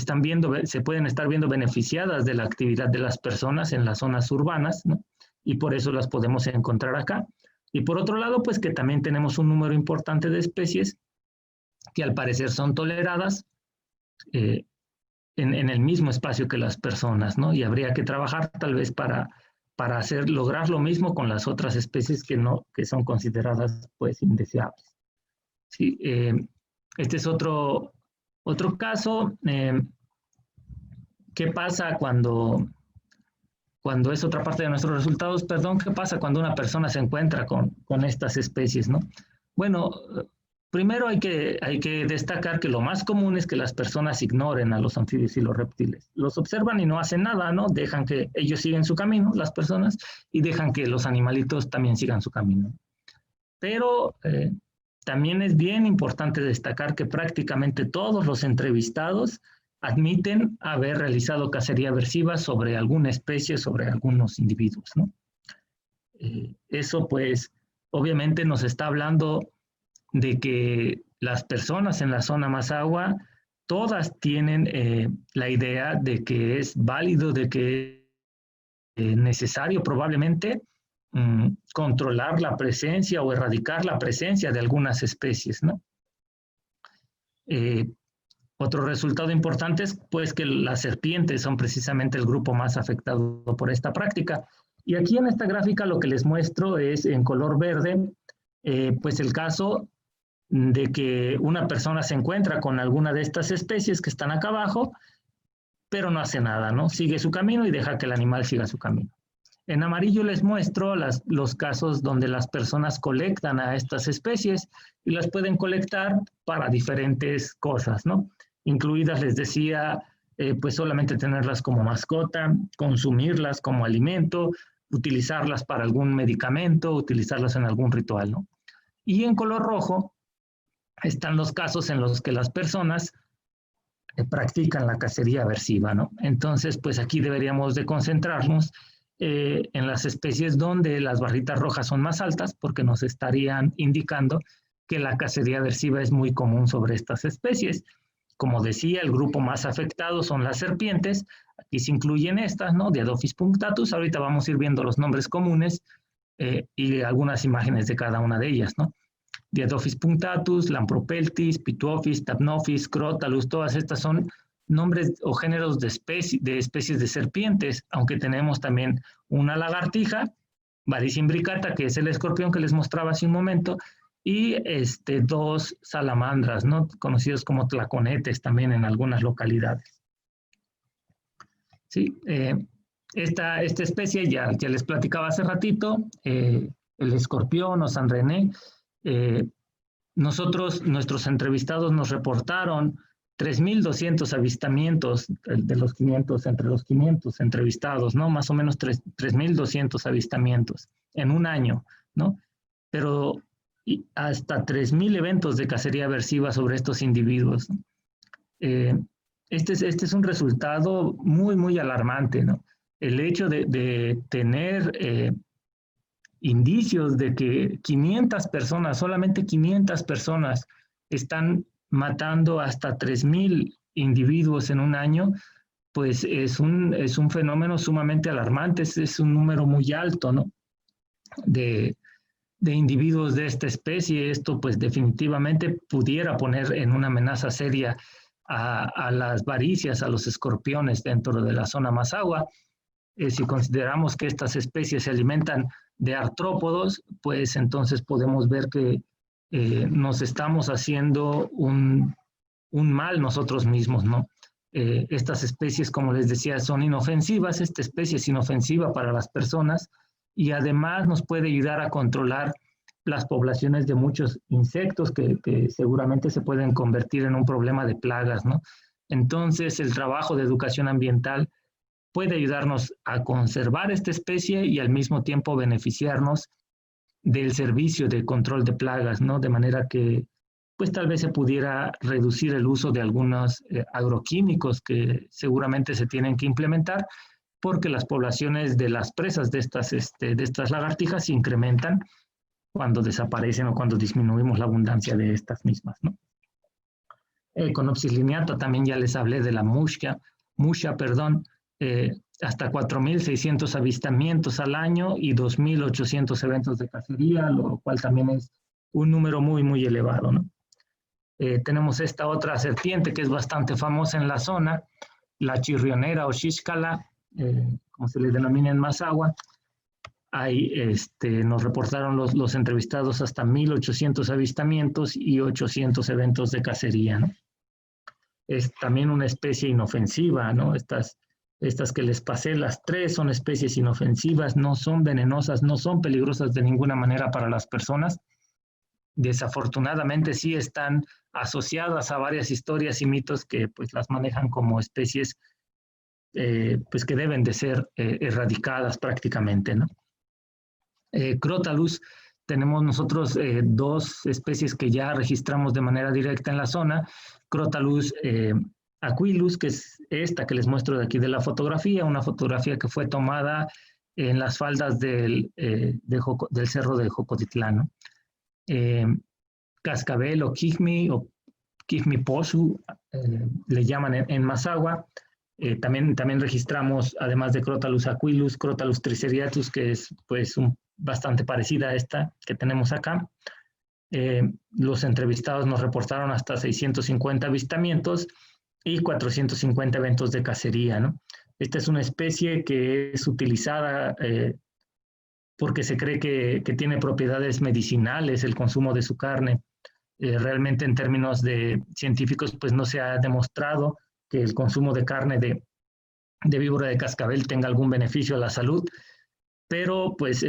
pueden estar viendo beneficiadas de la actividad de las personas en las zonas urbanas, ¿no? Y por eso las podemos encontrar acá. Y por otro lado, pues que también tenemos un número importante de especies que al parecer son toleradas en el mismo espacio que las personas, ¿no? Y habría que trabajar tal vez para lograr lo mismo con las otras especies que son consideradas pues indeseables. Sí, este es otro caso. ¿Qué pasa cuando es otra parte de nuestros resultados? Perdón, ¿qué pasa cuando una persona se encuentra con estas especies, ¿no? Bueno, primero hay que destacar que lo más común es que las personas ignoren a los anfibios y los reptiles. Los observan y no hacen nada, ¿no? Dejan que ellos sigan su camino, las personas, y dejan que los animalitos también sigan su camino. Pero también es bien importante destacar que prácticamente todos los entrevistados admiten haber realizado cacería aversiva sobre alguna especie, sobre algunos individuos, ¿no? Eso pues obviamente nos está hablando de que las personas en la zona Mazahua todas tienen la idea de que es válido, de que es necesario probablemente controlar la presencia o erradicar la presencia de algunas especies, ¿no? Otro resultado importante es pues que las serpientes son precisamente el grupo más afectado por esta práctica. Y aquí en esta gráfica lo que les muestro es en color verde, pues el caso de que una persona se encuentra con alguna de estas especies que están acá abajo, pero no hace nada, ¿no? Sigue su camino y deja que el animal siga su camino. En amarillo les muestro los casos donde las personas colectan a estas especies y las pueden colectar para diferentes cosas, ¿no? Incluidas, les decía, pues solamente tenerlas como mascota, consumirlas como alimento, utilizarlas para algún medicamento, utilizarlas en algún ritual, ¿no? Y en color rojo están los casos en los que las personas practican la cacería aversiva, ¿no? Entonces, pues aquí deberíamos de concentrarnos en las especies donde las barritas rojas son más altas, porque nos estarían indicando que la cacería aversiva es muy común sobre estas especies. Como decía, el grupo más afectado son las serpientes. Aquí se incluyen estas, ¿no? Diadophis punctatus. Ahorita vamos a ir viendo los nombres comunes y algunas imágenes de cada una de ellas, ¿no? Diadophis punctatus, Lampropeltis, Pituophis, Tapnophis, Crotalus, todas estas son nombres o géneros de especies de serpientes, aunque tenemos también una lagartija, Baris imbricata, que es el escorpión que les mostraba hace un momento, y dos salamandras, ¿no? Conocidos como tlaconetes también en algunas localidades. ¿Sí? Esta especie ya les platicaba hace ratito, el escorpión o San René. Nuestros entrevistados nos reportaron 3.200 avistamientos entre los 500 entrevistados, ¿no? Más o menos 3.200 avistamientos en un año, ¿no? Pero hasta 3.000 eventos de cacería aversiva sobre estos individuos, ¿no? Este es un resultado muy, muy alarmante, ¿no? El hecho de tener indicios de que 500 personas, solamente 500 personas están matando hasta 3.000 individuos en un año, pues es un fenómeno sumamente alarmante, es un número muy alto, ¿no? de individuos de esta especie. Esto pues definitivamente pudiera poner en una amenaza seria a las varicias, a los escorpiones dentro de la zona Mazahua. Si consideramos que estas especies se alimentan de artrópodos, pues entonces podemos ver que nos estamos haciendo un mal nosotros mismos, ¿no? estas especies, como les decía, son inofensivas. Esta especie es inofensiva para las personas y además nos puede ayudar a controlar las poblaciones de muchos insectos que seguramente se pueden convertir en un problema de plagas, ¿no? Entonces, el trabajo de educación ambiental puede ayudarnos a conservar esta especie y al mismo tiempo beneficiarnos del servicio de control de plagas, ¿no? De manera que, pues tal vez se pudiera reducir el uso de algunos agroquímicos que seguramente se tienen que implementar, porque las poblaciones de las presas de estas lagartijas se incrementan cuando desaparecen o cuando disminuimos la abundancia de estas mismas, ¿no? Conopsis lineata, también ya les hablé de la musha, hasta 4.600 avistamientos al año y 2.800 eventos de cacería, lo cual también es un número muy, muy elevado, ¿no? Tenemos esta otra serpiente que es bastante famosa en la zona, la chirrionera o xíxcala, como se le denomina en Mazahua. Ahí nos reportaron los entrevistados hasta 1.800 avistamientos y 800 eventos de cacería, ¿no? Es también una especie inofensiva, ¿no? Estas que les pasé, las tres son especies inofensivas, no son venenosas, no son peligrosas de ninguna manera para las personas. Desafortunadamente sí están asociadas a varias historias y mitos que pues las manejan como especies pues que deben de ser erradicadas prácticamente, ¿no? Crotalus, tenemos nosotros dos especies que ya registramos de manera directa en la zona. Crotalus aquilus, que es esta que les muestro de aquí de la fotografía, una fotografía que fue tomada en las faldas del cerro de Jocotitlán, ¿no? Cascabel o Quijmi posu, le llaman en Mazahua. También registramos, además de Crotalus aquilus, Crotalus triceriatus, que es pues bastante parecida a esta que tenemos acá. Los entrevistados nos reportaron hasta 650 avistamientos y 450 eventos de cacería, ¿no? Esta es una especie que es utilizada porque se cree que tiene propiedades medicinales, el consumo de su carne. Realmente en términos científicos pues no se ha demostrado que el consumo de carne de víbora de cascabel tenga algún beneficio a la salud, pero pues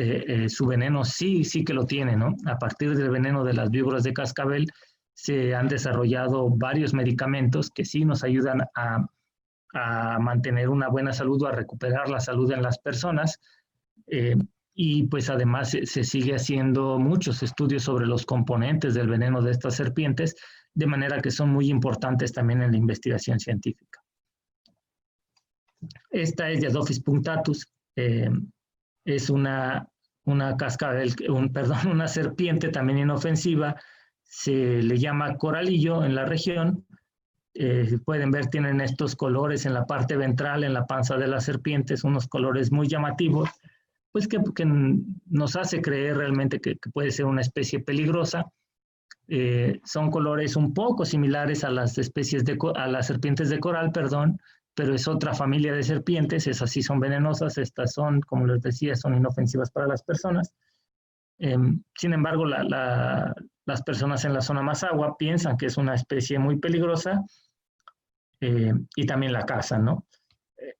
su veneno sí que lo tiene, ¿no? A partir del veneno de las víboras de cascabel se han desarrollado varios medicamentos que sí nos ayudan a mantener una buena salud o a recuperar la salud en las personas. Y pues además se sigue haciendo muchos estudios sobre los componentes del veneno de estas serpientes, de manera que son muy importantes también en la investigación científica. Esta es Diadophis punctatus, es una cascabel, una serpiente también inofensiva, se le llama coralillo en la región. Pueden ver, tienen estos colores en la parte ventral, en la panza de las serpientes, unos colores muy llamativos, pues que nos hace creer realmente que puede ser una especie peligrosa. Son colores un poco similares a las serpientes de coral, pero es otra familia de serpientes. Esas sí son venenosas, estas son, como les decía, son inofensivas para las personas. Sin embargo, las personas en la zona Mazahua piensan que es una especie muy peligrosa y también la cazan, ¿no?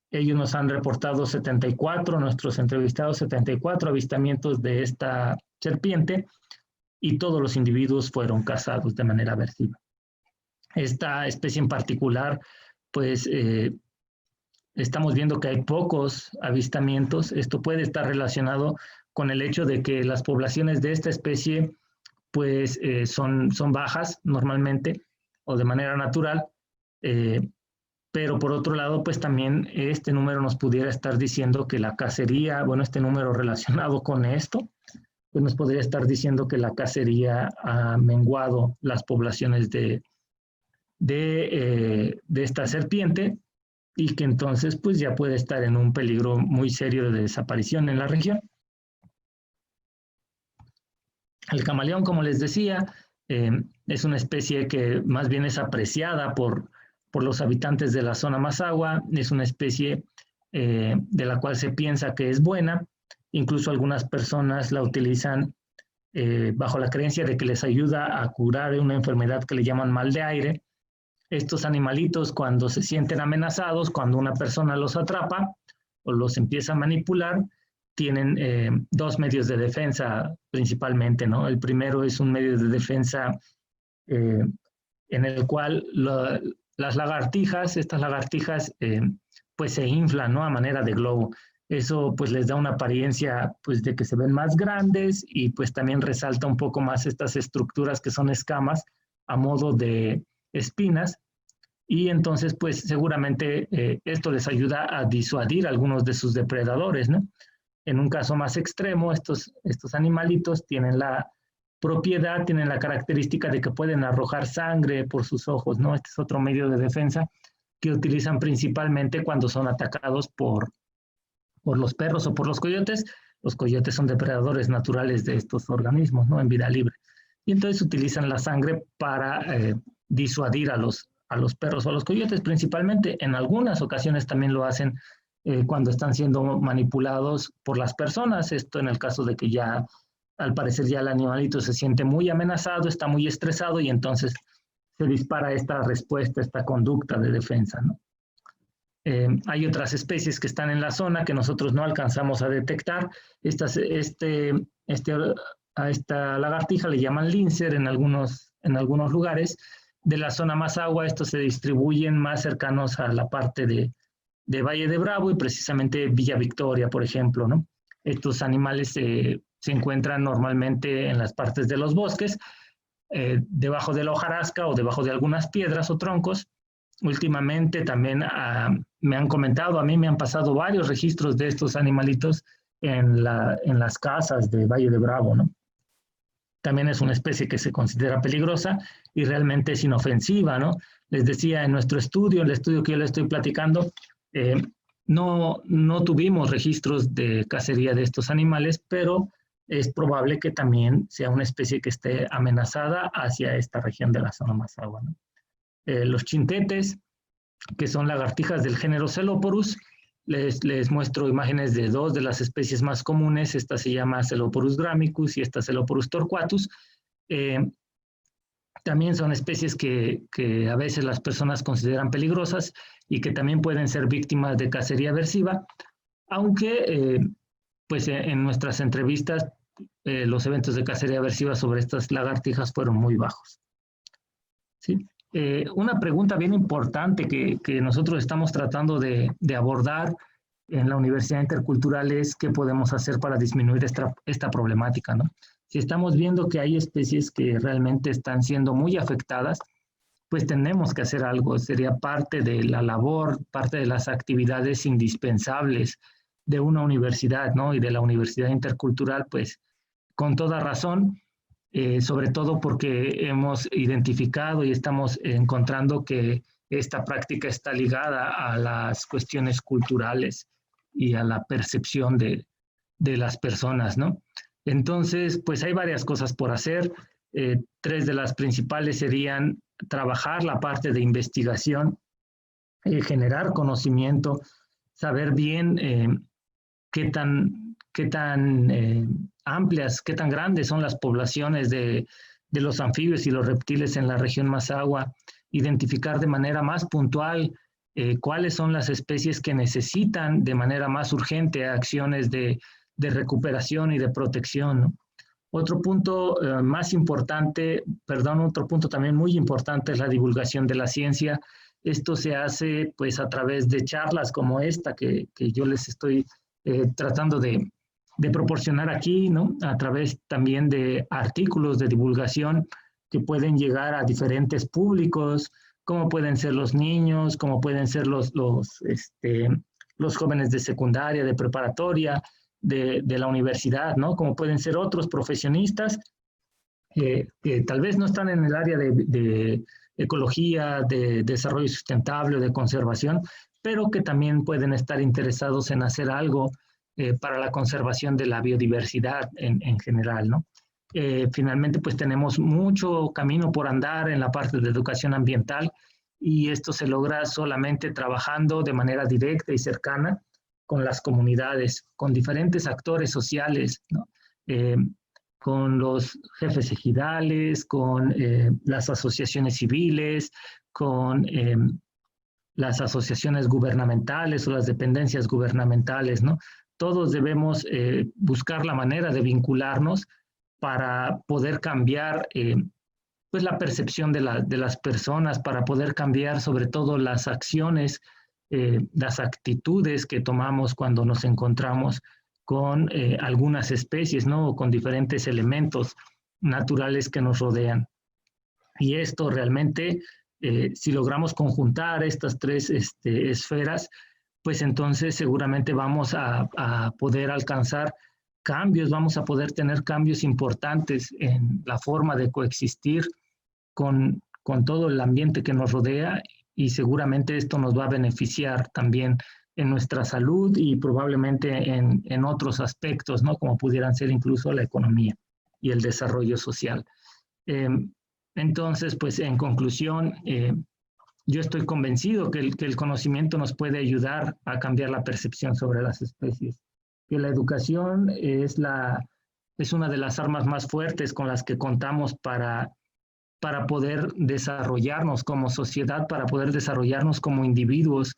Ellos nos han reportado 74, nuestros entrevistados, 74 avistamientos de esta serpiente y todos los individuos fueron cazados de manera aversiva. Esta especie en particular, pues estamos viendo que hay pocos avistamientos. Esto puede estar relacionado con el hecho de que las poblaciones de esta especie pues son bajas normalmente o de manera natural, pero por otro lado, pues también este número nos pudiera estar diciendo que la cacería, bueno, este número relacionado con esto, pues nos podría estar diciendo que la cacería ha menguado las poblaciones de esta serpiente y que entonces pues ya puede estar en un peligro muy serio de desaparición en la región. El camaleón, como les decía, es una especie que más bien es apreciada por los habitantes de la zona Mazahua. Es una especie de la cual se piensa que es buena. Incluso algunas personas la utilizan bajo la creencia de que les ayuda a curar una enfermedad que le llaman mal de aire. Estos animalitos, cuando se sienten amenazados, cuando una persona los atrapa o los empieza a manipular, tienen dos medios de defensa principalmente, ¿no? El primero es un medio de defensa en el cual las lagartijas, estas lagartijas, pues se inflan, ¿no? A manera de globo. Eso pues les da una apariencia pues de que se ven más grandes y pues también resalta un poco más estas estructuras que son escamas a modo de espinas, y entonces pues seguramente esto les ayuda a disuadir a algunos de sus depredadores, ¿no? En un caso más extremo, estos animalitos tienen la propiedad, tienen la característica de que pueden arrojar sangre por sus ojos, ¿no? Este es otro medio de defensa que utilizan principalmente cuando son atacados por los perros o por los coyotes. Los coyotes son depredadores naturales de estos organismos, ¿no? En vida libre. Y entonces utilizan la sangre para disuadir a los perros o a los coyotes principalmente. En algunas ocasiones también lo hacen cuando están siendo manipulados por las personas. Esto en el caso de que ya, al parecer, ya el animalito se siente muy amenazado, está muy estresado y entonces se dispara esta respuesta, esta conducta de defensa, ¿no? Hay otras especies que están en la zona que nosotros no alcanzamos a detectar. A esta lagartija le llaman lincer en algunos lugares. De la zona más agua, estos se distribuyen más cercanos a la parte de Valle de Bravo y precisamente Villa Victoria, por ejemplo, ¿no? Estos animales se encuentran normalmente en las partes de los bosques, debajo de la hojarasca o debajo de algunas piedras o troncos. Últimamente también me han comentado, a mí me han pasado varios registros de estos animalitos en las casas de Valle de Bravo, ¿no? También es una especie que se considera peligrosa y realmente es inofensiva, ¿no? Les decía, en nuestro estudio, el estudio que yo les estoy platicando, no tuvimos registros de cacería de estos animales, pero es probable que también sea una especie que esté amenazada hacia esta región de la zona más agua, ¿no? Los chintetes, que son lagartijas del género Celoporus, les muestro imágenes de dos de las especies más comunes. Esta se llama Celoporus gramicus y esta Celoporus torquatus. También son especies que a veces las personas consideran peligrosas y que también pueden ser víctimas de cacería aversiva, aunque pues en nuestras entrevistas los eventos de cacería aversiva sobre estas lagartijas fueron muy bajos. ¿Sí? Una pregunta bien importante que nosotros estamos tratando de abordar en la Universidad Intercultural es qué podemos hacer para disminuir esta problemática, ¿no? Si estamos viendo que hay especies que realmente están siendo muy afectadas, pues tenemos que hacer algo. Sería parte de la labor, parte de las actividades indispensables de una universidad, ¿no? Y de la Universidad Intercultural, pues con toda razón. Sobre todo porque hemos identificado y estamos encontrando que esta práctica está ligada a las cuestiones culturales y a la percepción de las personas, ¿no? Entonces, pues hay varias cosas por hacer. Tres de las principales serían trabajar la parte de investigación, generar conocimiento, saber bien qué tan amplias, qué tan grandes son las poblaciones de los anfibios y los reptiles en la región más agua, identificar de manera más puntual cuáles son las especies que necesitan de manera más urgente acciones de recuperación y de protección, ¿no? Otro punto más importante, otro punto también muy importante es la divulgación de la ciencia. Esto se hace pues a través de charlas como esta que yo les estoy tratando de proporcionar aquí, ¿no? A través también de artículos de divulgación que pueden llegar a diferentes públicos, como pueden ser los niños, como pueden ser los jóvenes de secundaria, de preparatoria, de la universidad, ¿no? Como pueden ser otros profesionistas que tal vez no están en el área de ecología, de desarrollo sustentable o de conservación, pero que también pueden estar interesados en hacer algo para la conservación de la biodiversidad en general, ¿no? Finalmente, pues tenemos mucho camino por andar en la parte de educación ambiental y esto se logra solamente trabajando de manera directa y cercana con las comunidades, con diferentes actores sociales, ¿no? Con los jefes ejidales, con las asociaciones civiles, con las asociaciones gubernamentales o las dependencias gubernamentales, ¿no? Todos debemos buscar la manera de vincularnos para poder cambiar pues la percepción de las personas, para poder cambiar sobre todo las acciones, las actitudes que tomamos cuando nos encontramos con algunas especies, ¿no? O con diferentes elementos naturales que nos rodean. Y esto realmente, si logramos conjuntar estas tres esferas, pues entonces seguramente vamos a poder alcanzar cambios, vamos a poder tener cambios importantes en la forma de coexistir con todo el ambiente que nos rodea, y seguramente esto nos va a beneficiar también en nuestra salud y probablemente en otros aspectos, ¿no? Como pudieran ser incluso la economía y el desarrollo social. Entonces, pues en conclusión, yo estoy convencido que el conocimiento nos puede ayudar a cambiar la percepción sobre las especies, que la educación es una de las armas más fuertes con las que contamos para poder desarrollarnos como sociedad, para poder desarrollarnos como individuos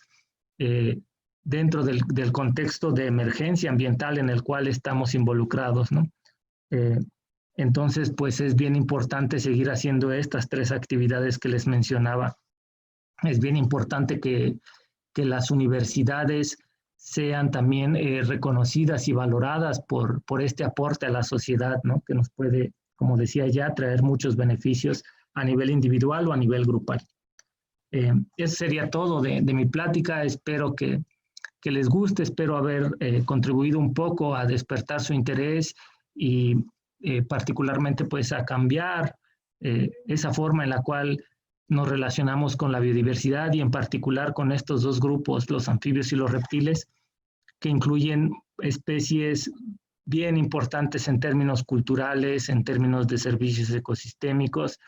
dentro del contexto de emergencia ambiental en el cual estamos involucrados, ¿no? Entonces, pues es bien importante seguir haciendo estas tres actividades que les mencionaba. Es bien importante que las universidades sean también reconocidas y valoradas por este aporte a la sociedad, ¿no? Que nos puede, como decía ya, traer muchos beneficios a nivel individual o a nivel grupal. Eso sería todo de mi plática. Espero que les guste, espero haber contribuido un poco a despertar su interés y particularmente pues a cambiar esa forma en la cual nos relacionamos con la biodiversidad, y en particular con estos dos grupos, los anfibios y los reptiles, que incluyen especies bien importantes en términos culturales, en términos de servicios ecosistémicos,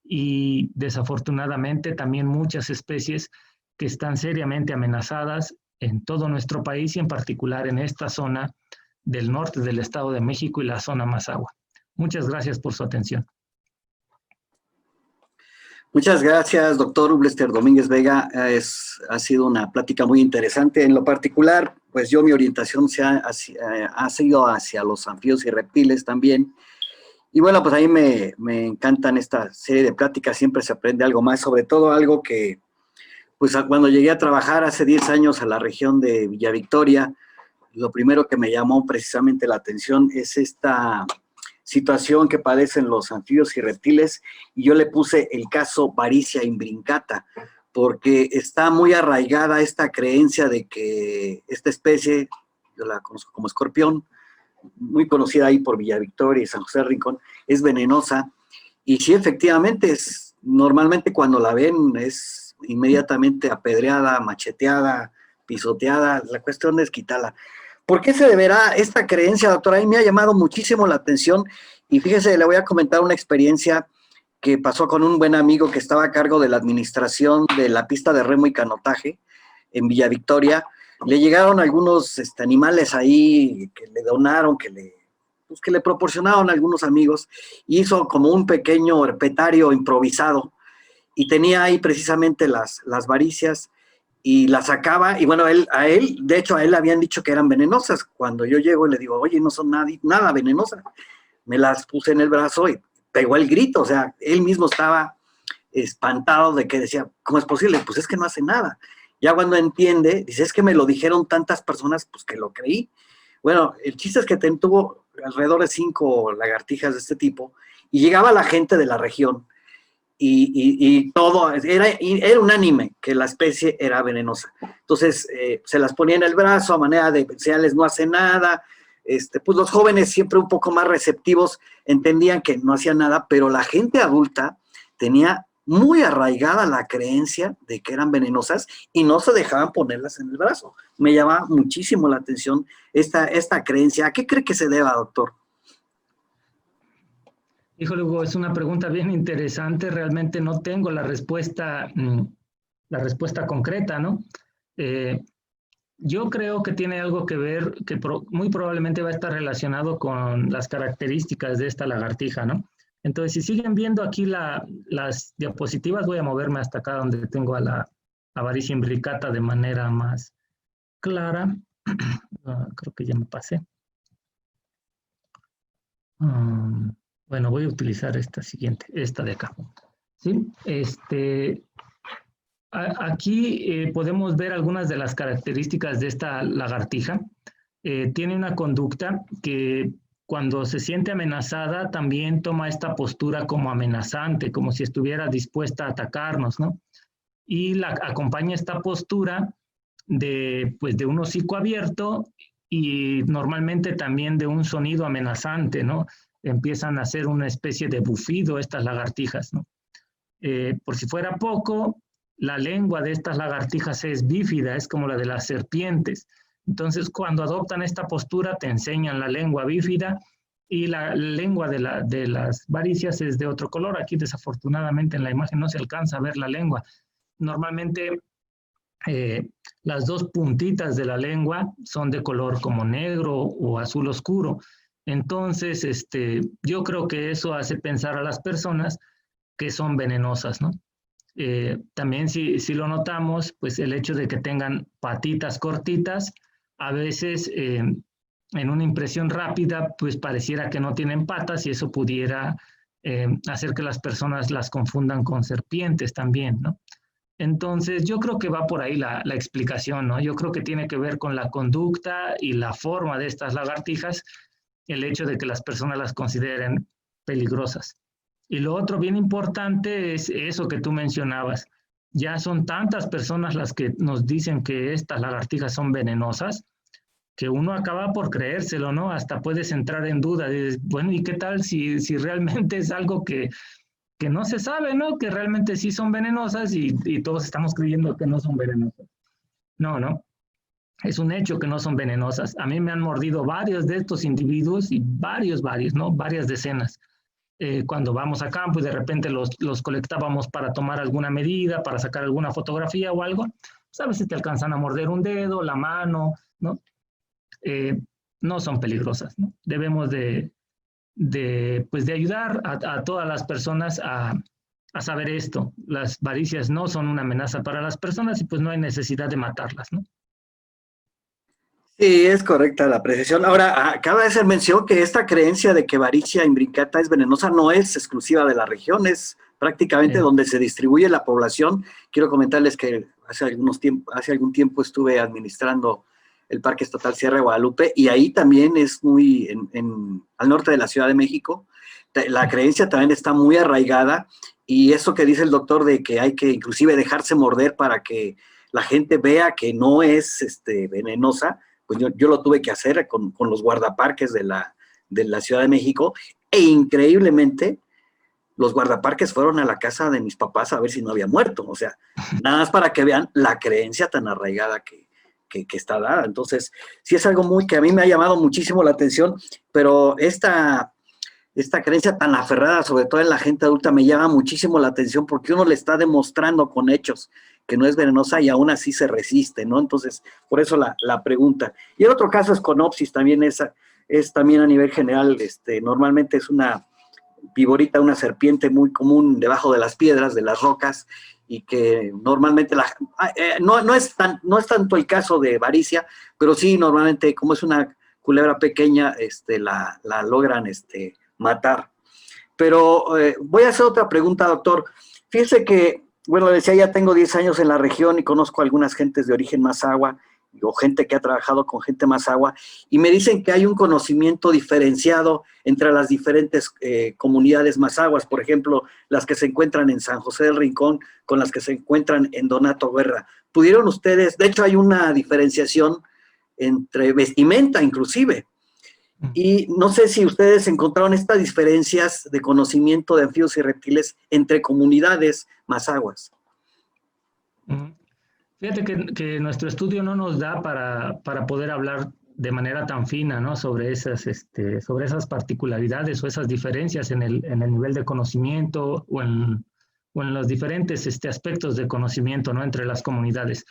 y desafortunadamente también muchas especies que están seriamente amenazadas en todo nuestro país y en particular en esta zona del norte del Estado de México y la zona Mazahua. Muchas gracias por su atención. Muchas gracias, doctor Ublester Domínguez Vega. Ha sido una plática muy interesante. En lo particular, pues mi orientación ha sido hacia los anfibios y reptiles también. Y bueno, pues a mí me encantan esta serie de pláticas, siempre se aprende algo más, sobre todo algo que, pues cuando llegué a trabajar hace 10 años a la región de Villa Victoria, lo primero que me llamó precisamente la atención es esta situación que padecen los anfibios y reptiles, y yo le puse el caso Varicia imbrincata, porque está muy arraigada esta creencia de que esta especie, yo la conozco como escorpión, muy conocida ahí por Villa Victoria y San José Rincón, es venenosa, y sí, efectivamente, normalmente cuando la ven es inmediatamente apedreada, macheteada, pisoteada. La cuestión es quitarla. ¿Por qué se deberá esta creencia, doctora? A mí me ha llamado muchísimo la atención, y fíjese, le voy a comentar una experiencia que pasó con un buen amigo que estaba a cargo de la administración de la pista de remo y canotaje en Villa Victoria. Le llegaron algunos animales ahí que le donaron, que le proporcionaron algunos amigos. Hizo como un pequeño herpetario improvisado y tenía ahí precisamente las varicias, y las sacaba, y bueno, de hecho a él le habían dicho que eran venenosas. Cuando yo llego y le digo, oye, no son nada venenosas, me las puse en el brazo y pegó el grito. O sea, él mismo estaba espantado de que decía, ¿cómo es posible? Pues es que no hace nada. Ya cuando entiende, dice, es que me lo dijeron tantas personas, pues que lo creí. Bueno, el chiste es que tuvo alrededor de 5 lagartijas de este tipo, y llegaba la gente de la región, y todo, era unánime que la especie era venenosa. Entonces, se las ponía en el brazo a manera de señales, no hace nada. Pues los jóvenes, siempre un poco más receptivos, entendían que no hacía nada, pero la gente adulta tenía muy arraigada la creencia de que eran venenosas y no se dejaban ponerlas en el brazo. Me llama muchísimo la atención esta creencia. ¿A qué cree que se deba, doctor? Híjole, Hugo, es una pregunta bien interesante. Realmente no tengo la respuesta concreta, ¿no? Yo creo que tiene algo que ver, que muy probablemente va a estar relacionado con las características de esta lagartija, ¿no? Entonces, si siguen viendo aquí las diapositivas, voy a moverme hasta acá donde tengo a Varicia imbricata de manera más clara. Creo que ya me pasé. Bueno, voy a utilizar esta siguiente, esta de acá. ¿Sí? Aquí podemos ver algunas de las características de esta lagartija. Tiene una conducta que cuando se siente amenazada también toma esta postura como amenazante, como si estuviera dispuesta a atacarnos, ¿no? Y acompaña esta postura pues, de un hocico abierto y normalmente también de un sonido amenazante, ¿no? Empiezan a hacer una especie de bufido estas lagartijas, ¿no? Por si fuera poco, la lengua de estas lagartijas es bífida, es como la de las serpientes. Entonces, cuando adoptan esta postura, te enseñan la lengua bífida y la lengua de las varicias es de otro color. Aquí, desafortunadamente, en la imagen no se alcanza a ver la lengua. Normalmente, las dos puntitas de la lengua son de color como negro o azul oscuro. Entonces, yo creo que eso hace pensar a las personas que son venenosas, ¿no? También si lo notamos, pues el hecho de que tengan patitas cortitas, a veces en una impresión rápida, pues pareciera que no tienen patas y eso pudiera hacer que las personas las confundan con serpientes también, ¿no? Entonces, yo creo que va por ahí la explicación, ¿no? Yo creo que tiene que ver con la conducta y la forma de estas lagartijas, el hecho de que las personas las consideren peligrosas. Y lo otro bien importante es eso que tú mencionabas. Ya son tantas personas las que nos dicen que estas lagartijas son venenosas, que uno acaba por creérselo, ¿no? Hasta puedes entrar en duda. Dices, bueno, ¿y qué tal si realmente es algo que no se sabe, ¿no? Que realmente sí son venenosas y todos estamos creyendo que no son venenosas. No, no. Es un hecho que no son venenosas. A mí me han mordido varios de estos individuos y varios, ¿no? Varias decenas. Cuando vamos a campo y de repente los colectábamos para tomar alguna medida, para sacar alguna fotografía o algo, pues a veces te alcanzan a morder un dedo, la mano, ¿no? No son peligrosas, ¿no? Debemos de ayudar a todas las personas a saber esto. Las varicias no son una amenaza para las personas y pues no hay necesidad de matarlas, ¿no? Sí, es correcta la precisión. Ahora, acaba de hacer mención que esta creencia de que Varicia imbricata es venenosa no es exclusiva de la región, es prácticamente donde se distribuye la población. Quiero comentarles que hace algún tiempo estuve administrando el Parque Estatal Sierra de Guadalupe y ahí también es muy, al norte de la Ciudad de México, la creencia también está muy arraigada y eso que dice el doctor de que hay que inclusive dejarse morder para que la gente vea que no es venenosa, pues yo lo tuve que hacer con los guardaparques de la Ciudad de México e increíblemente los guardaparques fueron a la casa de mis papás a ver si no había muerto, o sea, nada más para que vean la creencia tan arraigada que está dada. Entonces, sí es algo que a mí me ha llamado muchísimo la atención, pero esta creencia tan aferrada, sobre todo en la gente adulta, me llama muchísimo la atención porque uno le está demostrando con hechos que no es venenosa y aún así se resiste, ¿no? Entonces, por eso la pregunta. Y el otro caso es Conopsis, también es también a nivel general, normalmente es una viborita, una serpiente muy común debajo de las piedras, de las rocas, y que normalmente no es tanto el caso de Varicia, pero sí normalmente como es una culebra pequeña, la logran matar. Pero voy a hacer otra pregunta, doctor. Fíjese que, bueno, decía, ya tengo 10 años en la región y conozco a algunas gentes de origen Mazahua, o gente que ha trabajado con gente Mazahua, y me dicen que hay un conocimiento diferenciado entre las diferentes comunidades mazahuas, por ejemplo, las que se encuentran en San José del Rincón con las que se encuentran en Donato Guerra. ¿Pudieron ustedes, de hecho hay una diferenciación entre vestimenta inclusive, y no sé si ustedes encontraron estas diferencias de conocimiento de anfibios y reptiles entre comunidades mazahuas? Fíjate que nuestro estudio no nos da para poder hablar de manera tan fina, ¿no? sobre esas particularidades o esas diferencias en el nivel de conocimiento o en los diferentes aspectos de conocimiento, ¿no? entre las comunidades.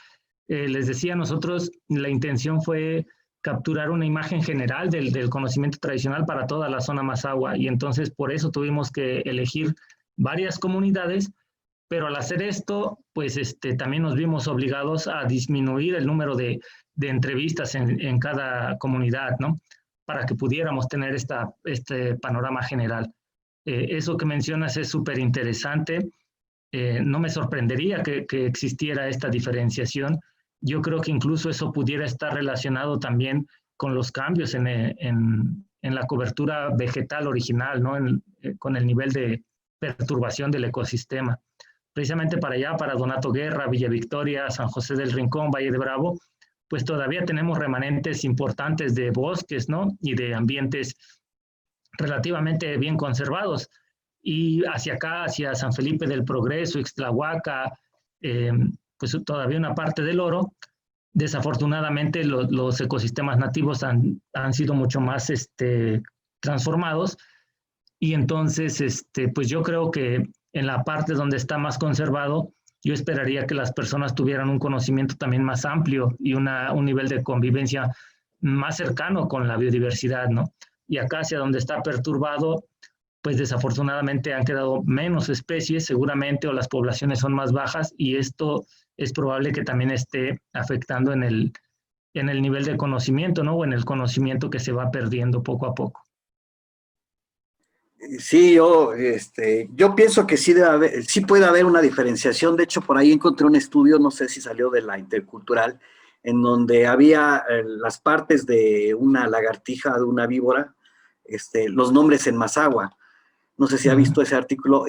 Les decía, nosotros la intención fue capturar una imagen general del conocimiento tradicional para toda la zona Mazahua, y entonces por eso tuvimos que elegir varias comunidades, pero al hacer esto, pues también nos vimos obligados a disminuir el número de entrevistas en cada comunidad, ¿no? Para que pudiéramos tener este panorama general. Eso que mencionas es súper interesante. No me sorprendería que existiera esta diferenciación. Yo creo que incluso eso pudiera estar relacionado también con los cambios en la cobertura vegetal original, ¿no? Con el nivel de perturbación del ecosistema. Precisamente para allá, para Donato Guerra, Villa Victoria, San José del Rincón, Valle de Bravo, pues todavía tenemos remanentes importantes de bosques, ¿no? Y de ambientes relativamente bien conservados. Y hacia acá, hacia San Felipe del Progreso, Ixtlahuaca, pues todavía una parte del Oro. Desafortunadamente los ecosistemas nativos han sido mucho más transformados, y entonces pues yo creo que en la parte donde está más conservado, yo esperaría que las personas tuvieran un conocimiento también más amplio y un nivel de convivencia más cercano con la biodiversidad, ¿no? Y acá hacia donde está perturbado, pues desafortunadamente han quedado menos especies seguramente, o las poblaciones son más bajas, y esto es probable que también esté afectando en el nivel de conocimiento, ¿no? O en el conocimiento que se va perdiendo poco a poco. Sí, yo pienso que sí puede haber una diferenciación. De hecho, por ahí encontré un estudio, no sé si salió de la Intercultural, en donde había las partes de una lagartija, de una víbora, los nombres en Mazahua. No sé si ha visto ese artículo.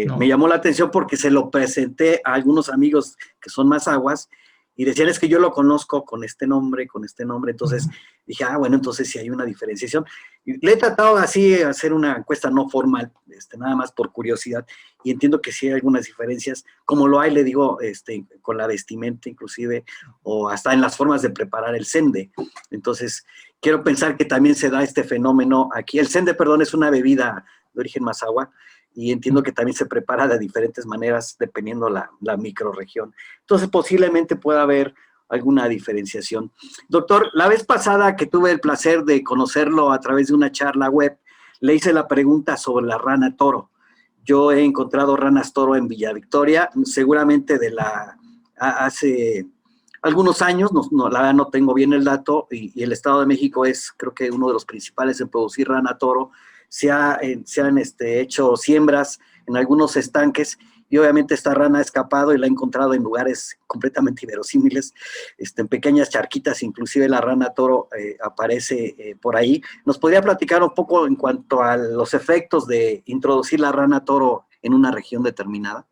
No. Me llamó la atención porque se lo presenté a algunos amigos que son mazahuas, y decían, es que yo lo conozco con este nombre, entonces dije, bueno, entonces sí hay una diferenciación. Y le he tratado así de hacer una encuesta no formal, nada más por curiosidad, y entiendo que sí hay algunas diferencias, como lo hay, le digo, con la vestimenta inclusive, o hasta en las formas de preparar el sende. Entonces, quiero pensar que también se da este fenómeno aquí. El sende, perdón, es una bebida de origen mazahua, y entiendo que también se prepara de diferentes maneras dependiendo la microrregión. Entonces, posiblemente pueda haber alguna diferenciación. Doctor, la vez pasada que tuve el placer de conocerlo a través de una charla web, le hice la pregunta sobre la rana toro. Yo he encontrado ranas toro en Villa Victoria, seguramente hace algunos años, la verdad no tengo bien el dato, y el Estado de México es, creo que, uno de los principales en producir rana toro. Se han hecho siembras en algunos estanques, y obviamente esta rana ha escapado y la he encontrado en lugares completamente inverosímiles, en pequeñas charquitas, inclusive la rana toro aparece por ahí. ¿Nos podría platicar un poco en cuanto a los efectos de introducir la rana toro en una región determinada?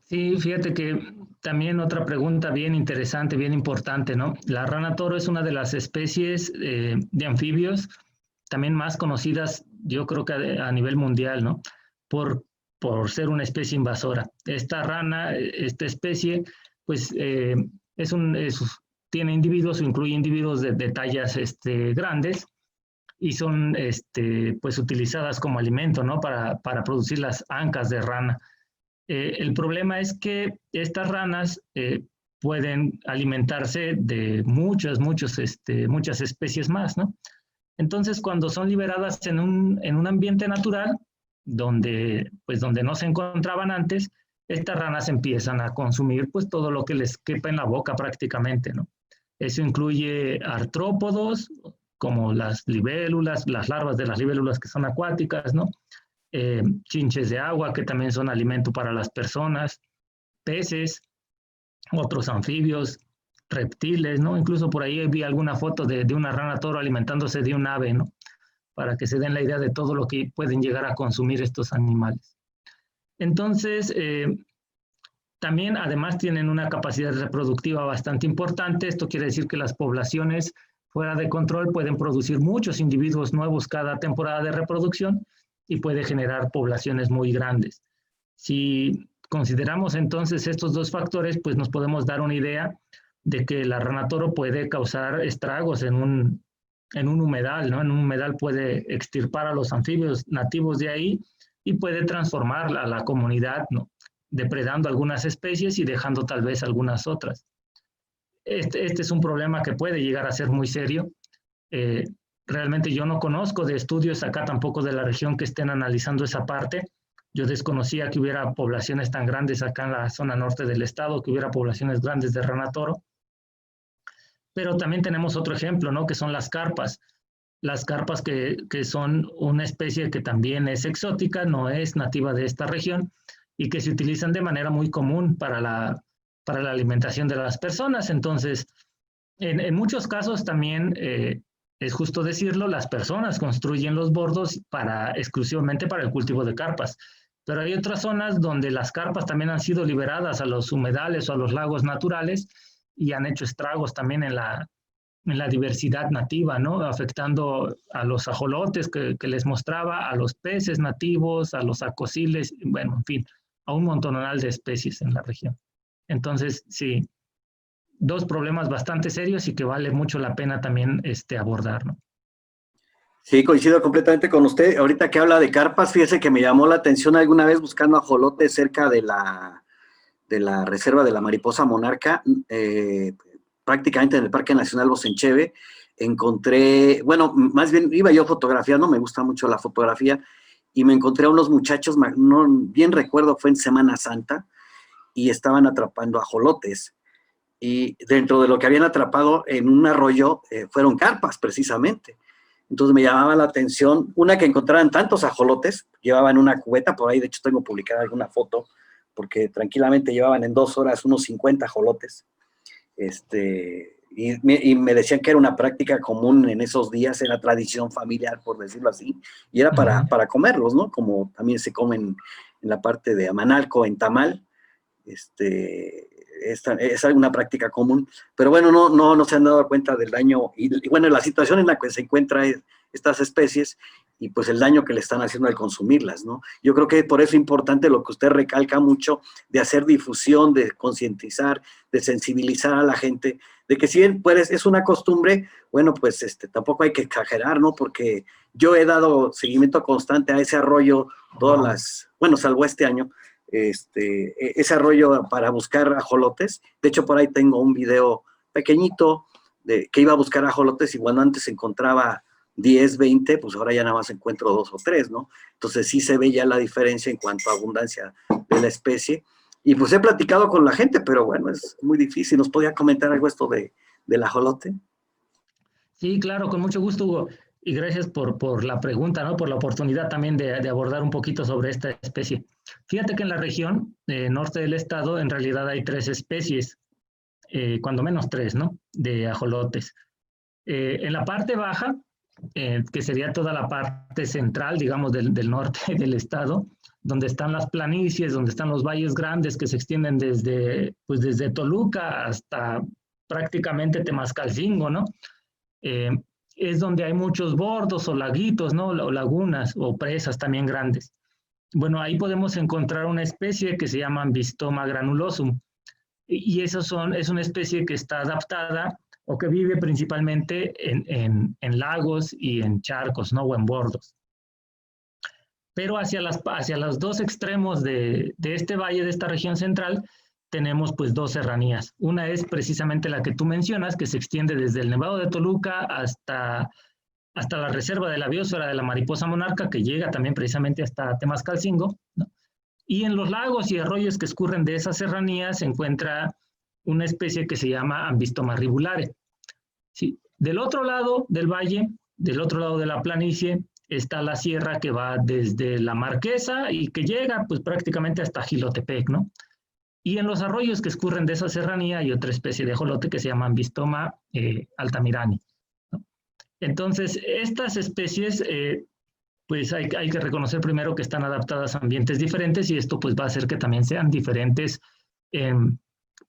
Sí, fíjate que también otra pregunta bien interesante, bien importante, ¿no? La rana toro es una de las especies de anfibios también más conocidas, yo creo que a nivel mundial, ¿no? Por ser una especie invasora. Esta rana, esta especie, pues tiene individuos, o incluye individuos de tallas grandes, y son pues utilizadas como alimento, ¿no? Para producir las ancas de rana. El problema es que estas ranas pueden alimentarse de muchas especies más, ¿no? Entonces, cuando son liberadas en un ambiente natural, donde no se encontraban antes, estas ranas empiezan a consumir pues todo lo que les quepa en la boca prácticamente, ¿no? Eso incluye artrópodos, como las libélulas, las larvas de las libélulas que son acuáticas, ¿no? Chinches de agua, que también son alimento para las personas, peces, otros anfibios, reptiles, ¿no? Incluso por ahí vi alguna foto de una rana toro alimentándose de un ave, ¿no? Para que se den la idea de todo lo que pueden llegar a consumir estos animales. Entonces, también además tienen una capacidad reproductiva bastante importante. Esto quiere decir que las poblaciones fuera de control pueden producir muchos individuos nuevos cada temporada de reproducción, y puede generar poblaciones muy grandes. Si consideramos entonces estos dos factores, pues nos podemos dar una idea de que la rana toro puede causar estragos en un humedal, ¿no? En un humedal puede extirpar a los anfibios nativos de ahí, y puede transformar a la comunidad, ¿no? Depredando algunas especies y dejando tal vez algunas otras. este es un problema que puede llegar a ser muy serio. Realmente yo no conozco de estudios acá tampoco de la región que estén analizando esa parte. Yo desconocía que hubiera poblaciones tan grandes acá en la zona norte del estado, que hubiera poblaciones grandes de rana toro. Pero también tenemos otro ejemplo, ¿no? Que son las carpas. Las carpas que son una especie que también es exótica, no es nativa de esta región y que se utilizan de manera muy común para la alimentación de las personas. Entonces, en muchos casos también, es justo decirlo, las personas construyen los bordos exclusivamente para el cultivo de carpas. Pero hay otras zonas donde las carpas también han sido liberadas a los humedales o a los lagos naturales y han hecho estragos también en la diversidad nativa, ¿no? Afectando a los ajolotes que les mostraba, a los peces nativos, a los acosiles, bueno, en fin, a un montonal de especies en la región. Entonces, sí, dos problemas bastante serios y que vale mucho la pena también abordar, ¿no? Sí, coincido completamente con usted. Ahorita que habla de carpas, fíjese que me llamó la atención alguna vez buscando ajolotes cerca de la reserva de la mariposa monarca, prácticamente en el Parque Nacional Bosencheve, encontré, bueno, más bien iba yo fotografiando, me gusta mucho la fotografía, y me encontré a unos muchachos, no bien recuerdo, fue en Semana Santa, y estaban atrapando ajolotes. Y dentro de lo que habían atrapado en un arroyo fueron carpas, precisamente. Entonces me llamaba la atención, una, que encontraran tantos ajolotes, llevaban una cubeta, por ahí de hecho tengo publicada alguna foto, porque tranquilamente llevaban en 2 horas unos 50 ajolotes. Y me decían que era una práctica común en esos días, era tradición familiar, por decirlo así, y era para comerlos, ¿no? Como también se comen en la parte de Amanalco, en tamal, es una práctica común, pero bueno, no se han dado cuenta del daño, y bueno, la situación en la que se encuentran estas especies, y pues el daño que le están haciendo al consumirlas, ¿no? Yo creo que por eso es importante lo que usted recalca mucho, de hacer difusión, de concientizar, de sensibilizar a la gente, de que si bien pues, es una costumbre, bueno, pues tampoco hay que exagerar, ¿no? Porque yo he dado seguimiento constante a ese arroyo, bueno, salvo este año, ese arroyo para buscar ajolotes. De hecho, por ahí tengo un video pequeñito que iba a buscar ajolotes, y cuando antes encontraba 10, 20, pues ahora ya nada más encuentro 2 o 3, ¿no? Entonces sí se ve ya la diferencia en cuanto a abundancia de la especie. Y pues he platicado con la gente, pero bueno, es muy difícil. ¿Nos podía comentar algo esto del ajolote? Sí, claro, con mucho gusto, Hugo. Y gracias por la pregunta, ¿no? Por la oportunidad también de abordar un poquito sobre esta especie. Fíjate que en la región norte del estado en realidad hay 3 especies, cuando menos 3, ¿no? De ajolotes. En la parte baja, que sería toda la parte central, digamos, del norte del estado, donde están las planicies, donde están los valles grandes que se extienden desde Toluca hasta prácticamente Temascalcingo, ¿no? Es donde hay muchos bordos o laguitos, ¿no? O lagunas o presas también grandes. Bueno, ahí podemos encontrar una especie que se llama Ambystoma granulosum. Y es una especie que está adaptada o que vive principalmente en lagos y en charcos, ¿no? O en bordos. Pero hacia los 2 extremos de este valle, de esta región central, tenemos pues 2 serranías. Una es precisamente la que tú mencionas, que se extiende desde el Nevado de Toluca hasta la reserva de la biosfera de la mariposa monarca, que llega también precisamente hasta Temascalcingo, ¿no? Y en los lagos y arroyos que escurren de esa serranía se encuentra una especie que se llama Ambystoma rivulare. ¿Sí? Del otro lado del valle, del otro lado de la planicie, está la sierra que va desde la Marquesa y que llega pues prácticamente hasta Jilotepec, ¿no? Y en los arroyos que escurren de esa serranía hay otra especie de ajolote que se llama Ambystoma altamirani, ¿no? Entonces, estas especies, pues hay que reconocer primero que están adaptadas a ambientes diferentes, y esto pues va a hacer que también sean diferentes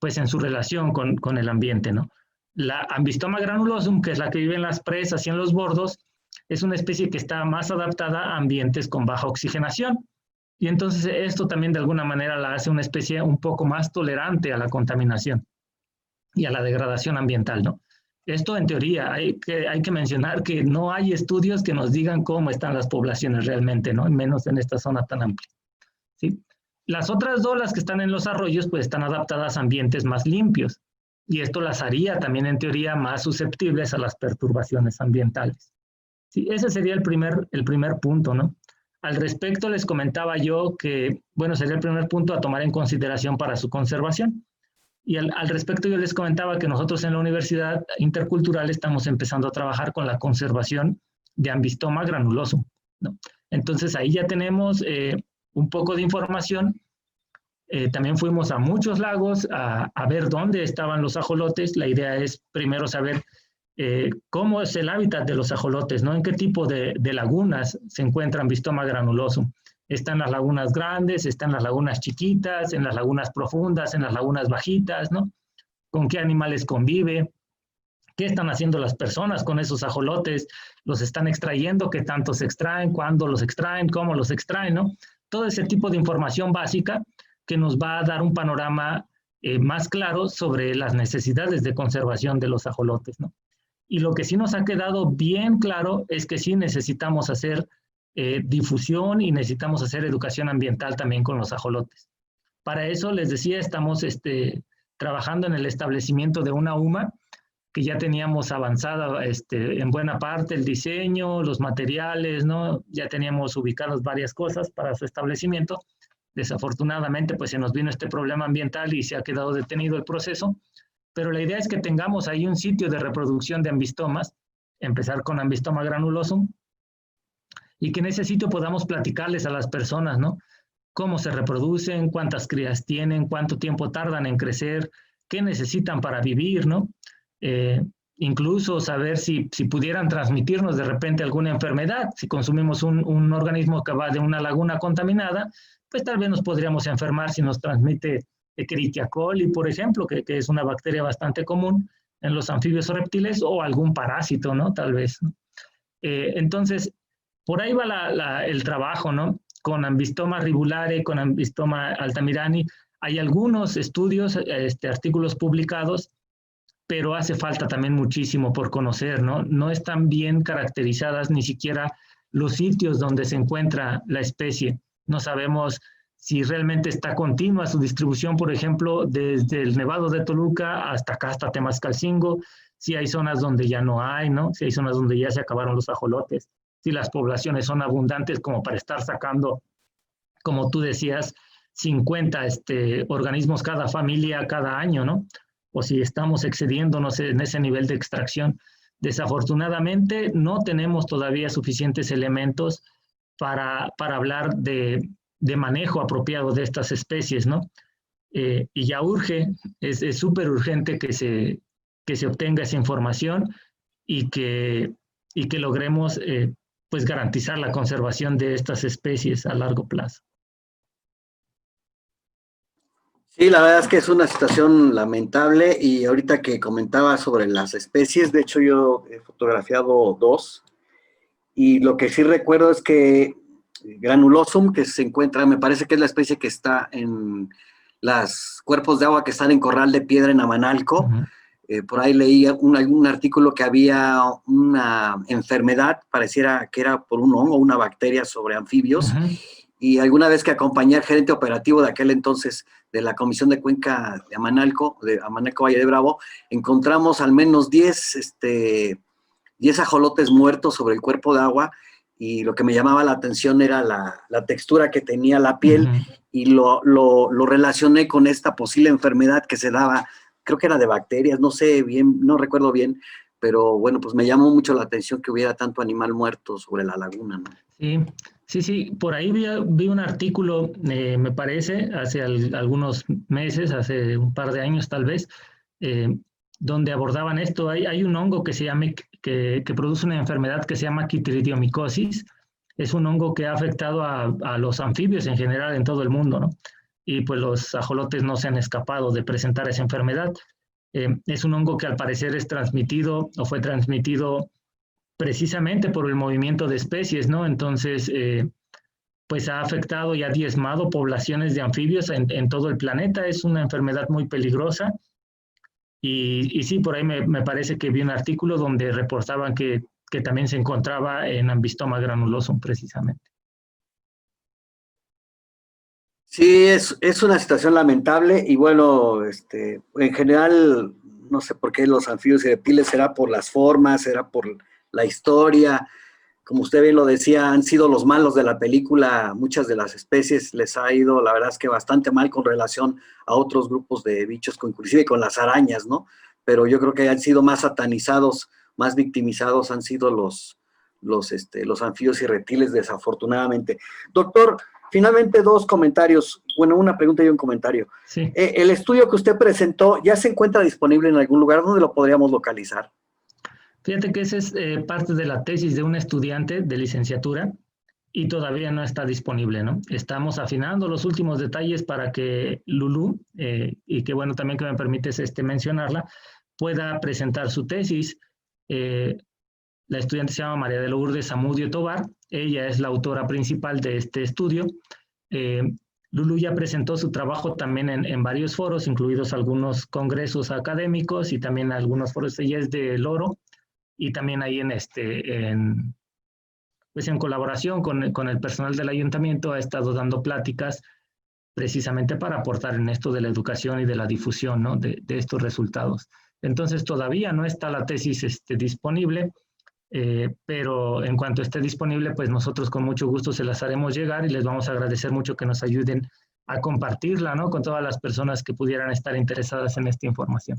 pues en su relación con el ambiente, ¿no? La Ambystoma granulosum, que es la que vive en las presas y en los bordos, es una especie que está más adaptada a ambientes con baja oxigenación. Y entonces esto también de alguna manera la hace una especie un poco más tolerante a la contaminación y a la degradación ambiental, ¿no? Esto en teoría, hay que mencionar que no hay estudios que nos digan cómo están las poblaciones realmente, ¿no? Menos en esta zona tan amplia, ¿sí? Las otras 2, las que están en los arroyos, pues están adaptadas a ambientes más limpios. y esto las haría también en teoría más susceptibles a las perturbaciones ambientales. Sí, ese sería el primer punto, ¿no? Al respecto les comentaba yo que, bueno, sería el primer punto a tomar en consideración para su conservación. Y al respecto yo les comentaba que nosotros en la Universidad Intercultural estamos empezando a trabajar con la conservación de Ambistoma granulosum, ¿no? Entonces ahí ya tenemos un poco de información. También fuimos a muchos lagos a ver dónde estaban los ajolotes. La idea es primero saber cómo es el hábitat de los ajolotes, ¿no? En qué tipo de lagunas se encuentran Ambistoma granulosum. Están las lagunas grandes, están las lagunas chiquitas, en las lagunas profundas, en las lagunas bajitas, ¿no? Con qué animales convive, qué están haciendo las personas con esos ajolotes, los están extrayendo, qué tanto se extraen, cuándo los extraen, cómo los extraen, ¿no? Todo ese tipo de información básica que nos va a dar un panorama más claro sobre las necesidades de conservación de los ajolotes, ¿no? Y lo que sí nos ha quedado bien claro es que sí necesitamos hacer difusión y necesitamos hacer educación ambiental también con los ajolotes. Para eso, les decía, estamos trabajando en el establecimiento de una UMA, que ya teníamos avanzada en buena parte el diseño, los materiales, ¿no? Ya teníamos ubicadas varias cosas para su establecimiento. Desafortunadamente, pues se nos vino este problema ambiental y se ha quedado detenido el proceso, pero la idea es que tengamos ahí un sitio de reproducción de ambistomas, empezar con Ambistoma granulosum, y que en ese sitio podamos platicarles a las personas, ¿no? Cómo se reproducen, cuántas crías tienen, cuánto tiempo tardan en crecer, qué necesitan para vivir, ¿no? Incluso saber si pudieran transmitirnos de repente alguna enfermedad. Si consumimos un organismo que va de una laguna contaminada, pues tal vez nos podríamos enfermar si nos transmite Escherichia coli, por ejemplo, que es una bacteria bastante común en los anfibios o reptiles, o algún parásito, ¿no? Tal vez, ¿no? Entonces, por ahí va el trabajo, ¿no? Con Ambistoma ribulare, con Ambistoma altamirani, hay algunos estudios, artículos publicados, pero hace falta también muchísimo por conocer, ¿no? No están bien caracterizadas ni siquiera los sitios donde se encuentra la especie. No sabemos si realmente está continua su distribución, por ejemplo, desde el Nevado de Toluca hasta acá, hasta Temascalcingo, si hay zonas donde ya no hay, ¿no? Si hay zonas donde ya se acabaron los ajolotes, si las poblaciones son abundantes como para estar sacando, como tú decías, 50 organismos cada familia cada año, ¿no? O si estamos excediéndonos en ese nivel de extracción. Desafortunadamente, no tenemos todavía suficientes elementos para hablar de manejo apropiado de estas especies, ¿no? Y ya urge, es súper urgente que se obtenga esa información y que logremos pues garantizar la conservación de estas especies a largo plazo. Sí, la verdad es que es una situación lamentable, y ahorita que comentaba sobre las especies, de hecho yo he fotografiado dos, y lo que sí recuerdo es que Granulosum, que se encuentra, me parece que es la especie que está en los cuerpos de agua que están en Corral de Piedra en Amanalco. Por ahí leí un artículo que había una enfermedad, pareciera que era por un hongo, una bacteria sobre anfibios, y alguna vez que acompañé al gerente operativo de aquel entonces de la Comisión de Cuenca de Amanalco Valle de Bravo, encontramos al menos 10 ajolotes muertos sobre el cuerpo de agua, y lo que me llamaba la atención era la textura que tenía la piel, y lo relacioné con esta posible enfermedad que se daba, creo que era de bacterias, no sé bien, no recuerdo bien, pero bueno, pues me llamó mucho la atención que hubiera tanto animal muerto sobre la laguna, ¿no? Sí, por ahí vi un artículo, me parece, hace algunos meses, hace un par de años tal vez, donde abordaban esto. Hay un hongo que que produce una enfermedad que se llama quitridiomicosis. Es un hongo que ha afectado a los anfibios en general en todo el mundo, ¿no? Y pues los ajolotes no se han escapado de presentar esa enfermedad. Es un hongo que al parecer es transmitido o fue transmitido precisamente por el movimiento de especies, ¿no? Entonces, pues ha afectado y ha diezmado poblaciones de anfibios en todo el planeta. Es una enfermedad muy peligrosa. Y sí, por ahí me parece que vi un artículo donde reportaban que también se encontraba en Ambistoma granulosum, precisamente. Sí, es una situación lamentable, y bueno, en general no sé por qué los anfibios y reptiles, será por las formas, será por la historia. Como usted bien lo decía, han sido los malos de la película, muchas de las especies les ha ido, la verdad es que bastante mal con relación a otros grupos de bichos, inclusive con las arañas, ¿no? Pero yo creo que han sido más satanizados, más victimizados han sido los anfibios y reptiles, desafortunadamente. Doctor, finalmente dos comentarios, bueno, una pregunta y un comentario. Sí. El estudio que usted presentó, ¿ya se encuentra disponible en algún lugar? ¿Dónde lo podríamos localizar? Fíjate que esa es parte de la tesis de un estudiante de licenciatura y todavía no está disponible, ¿no? Estamos afinando los últimos detalles para que Lulú, y que bueno, también que me permites mencionarla, pueda presentar su tesis. La estudiante se llama María de Lourdes Zamudio Tobar, ella es la autora principal de este estudio. Lulú ya presentó su trabajo también en varios foros, incluidos algunos congresos académicos y también algunos foros. Ella es de Loro, y también ahí pues en colaboración con el personal del ayuntamiento ha estado dando pláticas precisamente para aportar en esto de la educación y de la difusión, ¿no? de estos resultados. Entonces todavía no está la tesis disponible, pero en cuanto esté disponible, pues nosotros con mucho gusto se las haremos llegar y les vamos a agradecer mucho que nos ayuden a compartirla, ¿no? Con todas las personas que pudieran estar interesadas en esta información.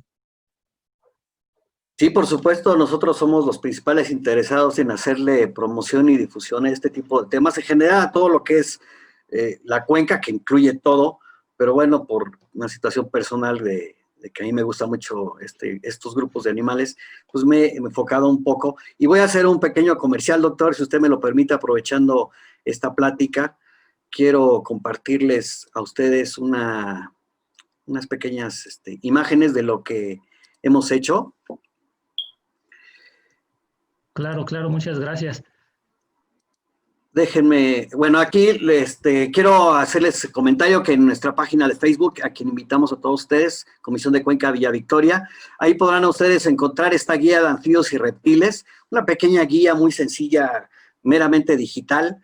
Sí, por supuesto, nosotros somos los principales interesados en hacerle promoción y difusión a este tipo de temas, en general a todo lo que es la cuenca, que incluye todo, pero bueno, por una situación personal de que a mí me gusta mucho estos grupos de animales, pues me he enfocado un poco, y voy a hacer un pequeño comercial, doctor, si usted me lo permite, aprovechando esta plática, quiero compartirles a ustedes unas pequeñas imágenes de lo que hemos hecho. Claro, claro, muchas gracias. Déjenme, bueno, aquí quiero hacerles comentario que en nuestra página de Facebook, a quien invitamos a todos ustedes, Comisión de Cuenca Villa Victoria, ahí podrán ustedes encontrar esta guía de anfibios y reptiles, una pequeña guía muy sencilla, meramente digital.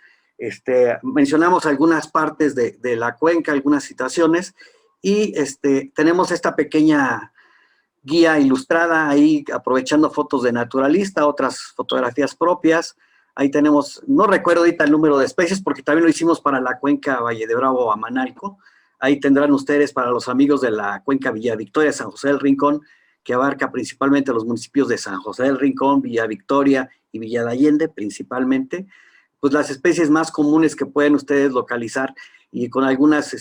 Mencionamos algunas partes de la cuenca, algunas situaciones, y tenemos esta pequeña guía ilustrada ahí, aprovechando fotos de naturalista, otras fotografías propias. Ahí tenemos, no recuerdo ahorita el número de especies, porque también lo hicimos para la cuenca Valle de Bravo a Manalco. Ahí tendrán ustedes para los amigos de la cuenca Villa Victoria, San José del Rincón, que abarca principalmente los municipios de San José del Rincón, Villa Victoria y Villa de Allende, principalmente, pues las especies más comunes que pueden ustedes localizar, y con algunas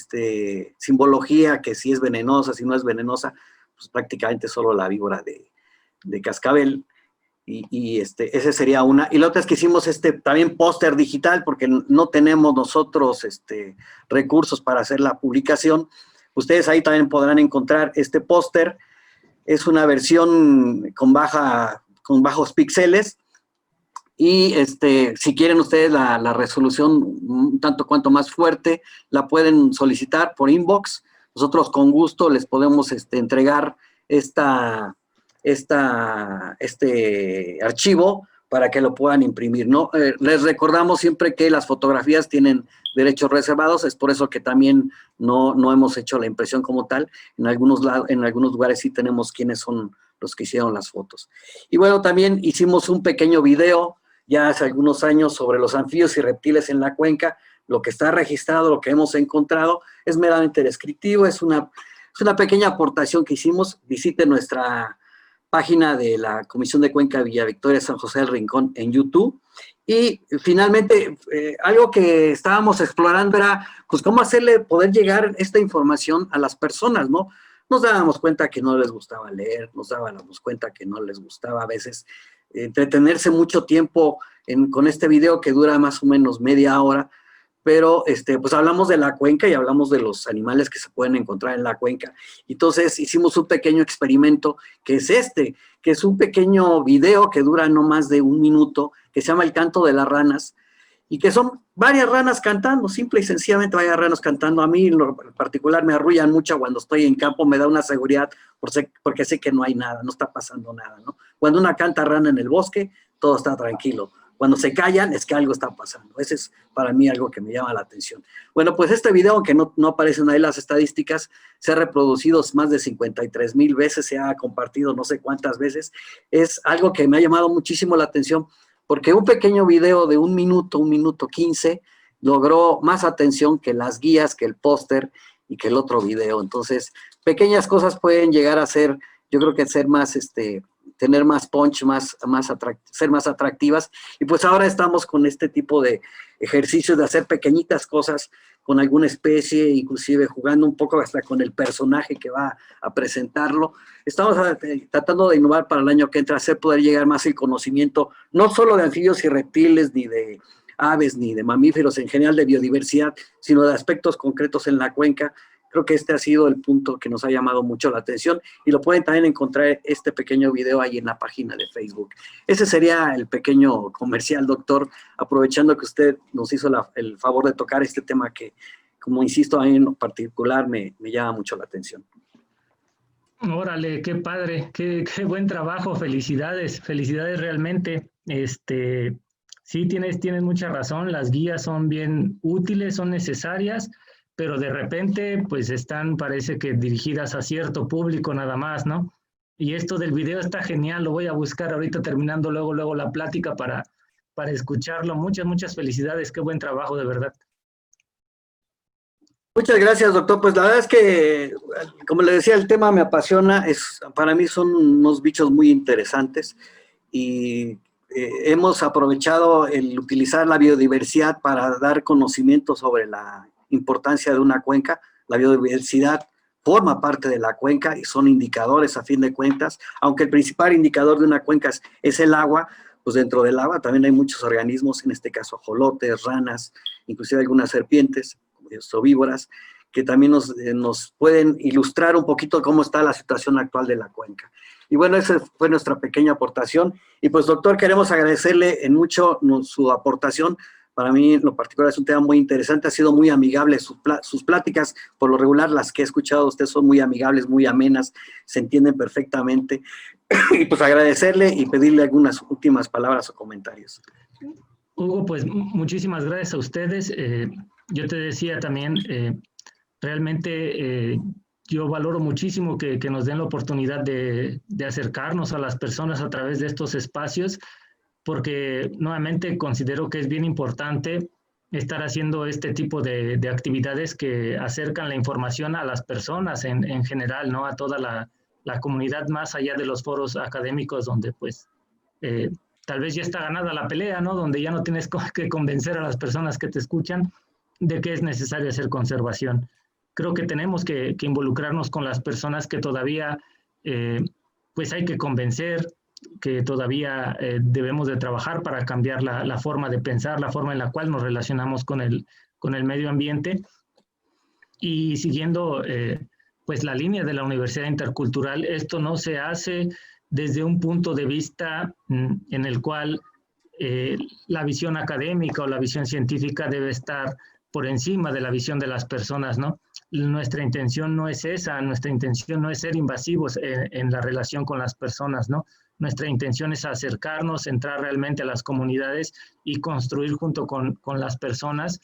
simbología, que si es venenosa, si no es venenosa, pues prácticamente solo la víbora de cascabel, y ese sería una. Y la otra es que hicimos también póster digital, porque no tenemos nosotros recursos para hacer la publicación. Ustedes ahí también podrán encontrar este póster. Es una versión con bajos píxeles, y si quieren ustedes la resolución un tanto cuanto más fuerte, la pueden solicitar por inbox. Nosotros con gusto les podemos entregar este archivo para que lo puedan imprimir, ¿no? Les recordamos siempre que las fotografías tienen derechos reservados, es por eso que también no hemos hecho la impresión como tal. En algunos lugares sí tenemos quiénes son los que hicieron las fotos. Y bueno, también hicimos un pequeño video ya hace algunos años sobre los anfibios y reptiles en la cuenca. Lo que está registrado, lo que hemos encontrado, es meramente descriptivo, es una pequeña aportación que hicimos. Visite nuestra página de la Comisión de Cuenca Villa Victoria San José del Rincón en YouTube. Y finalmente, algo que estábamos explorando era, pues, cómo poder llegar esta información a las personas, ¿no? Nos dábamos cuenta que no les gustaba leer, nos dábamos cuenta que no les gustaba a veces entretenerse mucho tiempo con este video que dura más o menos media hora, pero pues hablamos de la cuenca y hablamos de los animales que se pueden encontrar en la cuenca. Entonces hicimos un pequeño experimento que es que es un pequeño video que dura no más de 1 minuto, que se llama El Canto de las Ranas, y que son varias ranas cantando, simple y sencillamente varias ranas cantando. A mí en lo particular me arrullan mucho cuando estoy en campo, me da una seguridad porque sé que no hay nada, no está pasando nada, ¿no? Cuando una canta rana en el bosque, todo está tranquilo. Cuando se callan es que algo está pasando. Ese es para mí algo que me llama la atención. Bueno, pues este video, aunque no aparecen ahí las estadísticas, se ha reproducido más de 53,000 veces, se ha compartido no sé cuántas veces. Es algo que me ha llamado muchísimo la atención, porque un pequeño video de 1 minuto 15, logró más atención que las guías, que el póster y que el otro video. Entonces, pequeñas cosas pueden llegar a ser, yo creo que ser más, tener más punch, ser más atractivas. Y pues ahora estamos con este tipo de ejercicios de hacer pequeñitas cosas con alguna especie, inclusive jugando un poco hasta con el personaje que va a presentarlo. Estamos tratando de innovar para el año que entra, hacer poder llegar más el conocimiento, no solo de anfibios y reptiles, ni de aves, ni de mamíferos en general, de biodiversidad, sino de aspectos concretos en la cuenca. Creo que este ha sido el punto que nos ha llamado mucho la atención y lo pueden también encontrar este pequeño video ahí en la página de Facebook. Ese sería el pequeño comercial, doctor, aprovechando que usted nos hizo el favor de tocar este tema que, como insisto, a mí en particular me llama mucho la atención. Órale, qué padre, qué buen trabajo, felicidades realmente. Sí, tienes mucha razón, las guías son bien útiles, son necesarias, pero de repente pues parece que dirigidas a cierto público nada más, ¿no? Y esto del video está genial, lo voy a buscar ahorita terminando luego la plática para escucharlo. Muchas felicidades, qué buen trabajo, de verdad. Muchas gracias, doctor. Pues la verdad es que, como le decía, el tema me apasiona, para mí son unos bichos muy interesantes y hemos aprovechado el utilizar la biodiversidad para dar conocimiento sobre la importancia de una cuenca. La biodiversidad forma parte de la cuenca y son indicadores a fin de cuentas, aunque el principal indicador de una cuenca es el agua. Pues dentro del agua también hay muchos organismos, en este caso ajolotes, ranas, inclusive algunas serpientes, ovívoras, que también nos pueden ilustrar un poquito cómo está la situación actual de la cuenca. Y bueno, esa fue nuestra pequeña aportación. Y pues, doctor, queremos agradecerle en mucho su aportación. Para mí, en lo particular, es un tema muy interesante. Ha sido muy amigable sus pláticas. Por lo regular, las que he escuchado de usted son muy amigables, muy amenas, se entienden perfectamente. Y pues agradecerle y pedirle algunas últimas palabras o comentarios. Hugo, pues muchísimas gracias a ustedes. Yo te decía también, realmente yo valoro muchísimo que nos den la oportunidad de acercarnos a las personas a través de estos espacios, porque nuevamente considero que es bien importante estar haciendo este tipo de actividades que acercan la información a las personas en general, ¿no? A toda la comunidad, más allá de los foros académicos donde pues tal vez ya está ganada la pelea, ¿no? Donde ya no tienes que convencer a las personas que te escuchan de que es necesario hacer conservación. Creo que tenemos que involucrarnos con las personas que todavía pues hay que convencer, que todavía debemos de trabajar para cambiar la forma de pensar, la forma en la cual nos relacionamos con el medio ambiente. Y siguiendo pues la línea de la Universidad Intercultural, esto no se hace desde un punto de vista en el cual la visión académica o la visión científica debe estar por encima de la visión de las personas, ¿no? Nuestra intención no es esa, nuestra intención no es ser invasivos en la relación con las personas, ¿no? Nuestra intención es acercarnos, entrar realmente a las comunidades y construir junto con las personas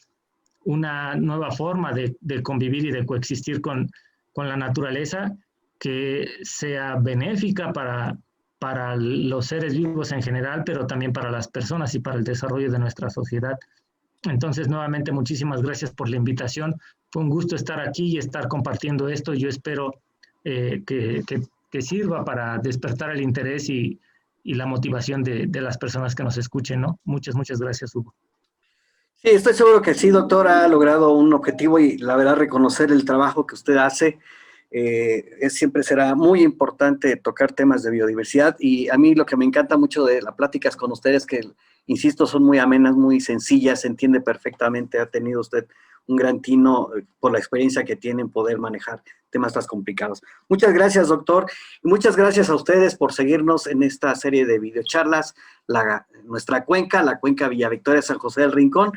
una nueva forma de convivir y de coexistir con la naturaleza que sea benéfica para los seres vivos en general, pero también para las personas y para el desarrollo de nuestra sociedad. Entonces, nuevamente, muchísimas gracias por la invitación. Fue un gusto estar aquí y estar compartiendo esto. Yo espero que sirva para despertar el interés y la motivación de las personas que nos escuchen, ¿no? Muchas gracias, Hugo. Sí, estoy seguro que sí, doctor, ha logrado un objetivo y la verdad reconocer el trabajo que usted hace. Siempre será muy importante tocar temas de biodiversidad y a mí lo que me encanta mucho de las pláticas con ustedes que, insisto, son muy amenas, muy sencillas, se entiende perfectamente, ha tenido usted un gran tino por la experiencia que tiene en poder manejar temas tan complicados. Muchas gracias, doctor, y muchas gracias a ustedes por seguirnos en esta serie de videocharlas, nuestra cuenca, la cuenca Villa Victoria San José del Rincón.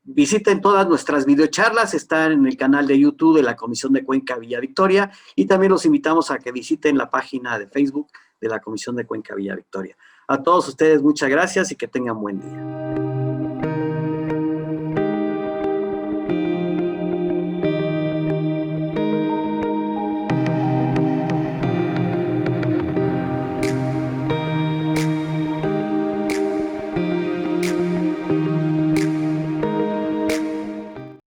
Visiten todas nuestras videocharlas, están en el canal de YouTube de la Comisión de Cuenca Villa Victoria y también los invitamos a que visiten la página de Facebook de la Comisión de Cuenca Villa Victoria. A todos ustedes muchas gracias y que tengan buen día.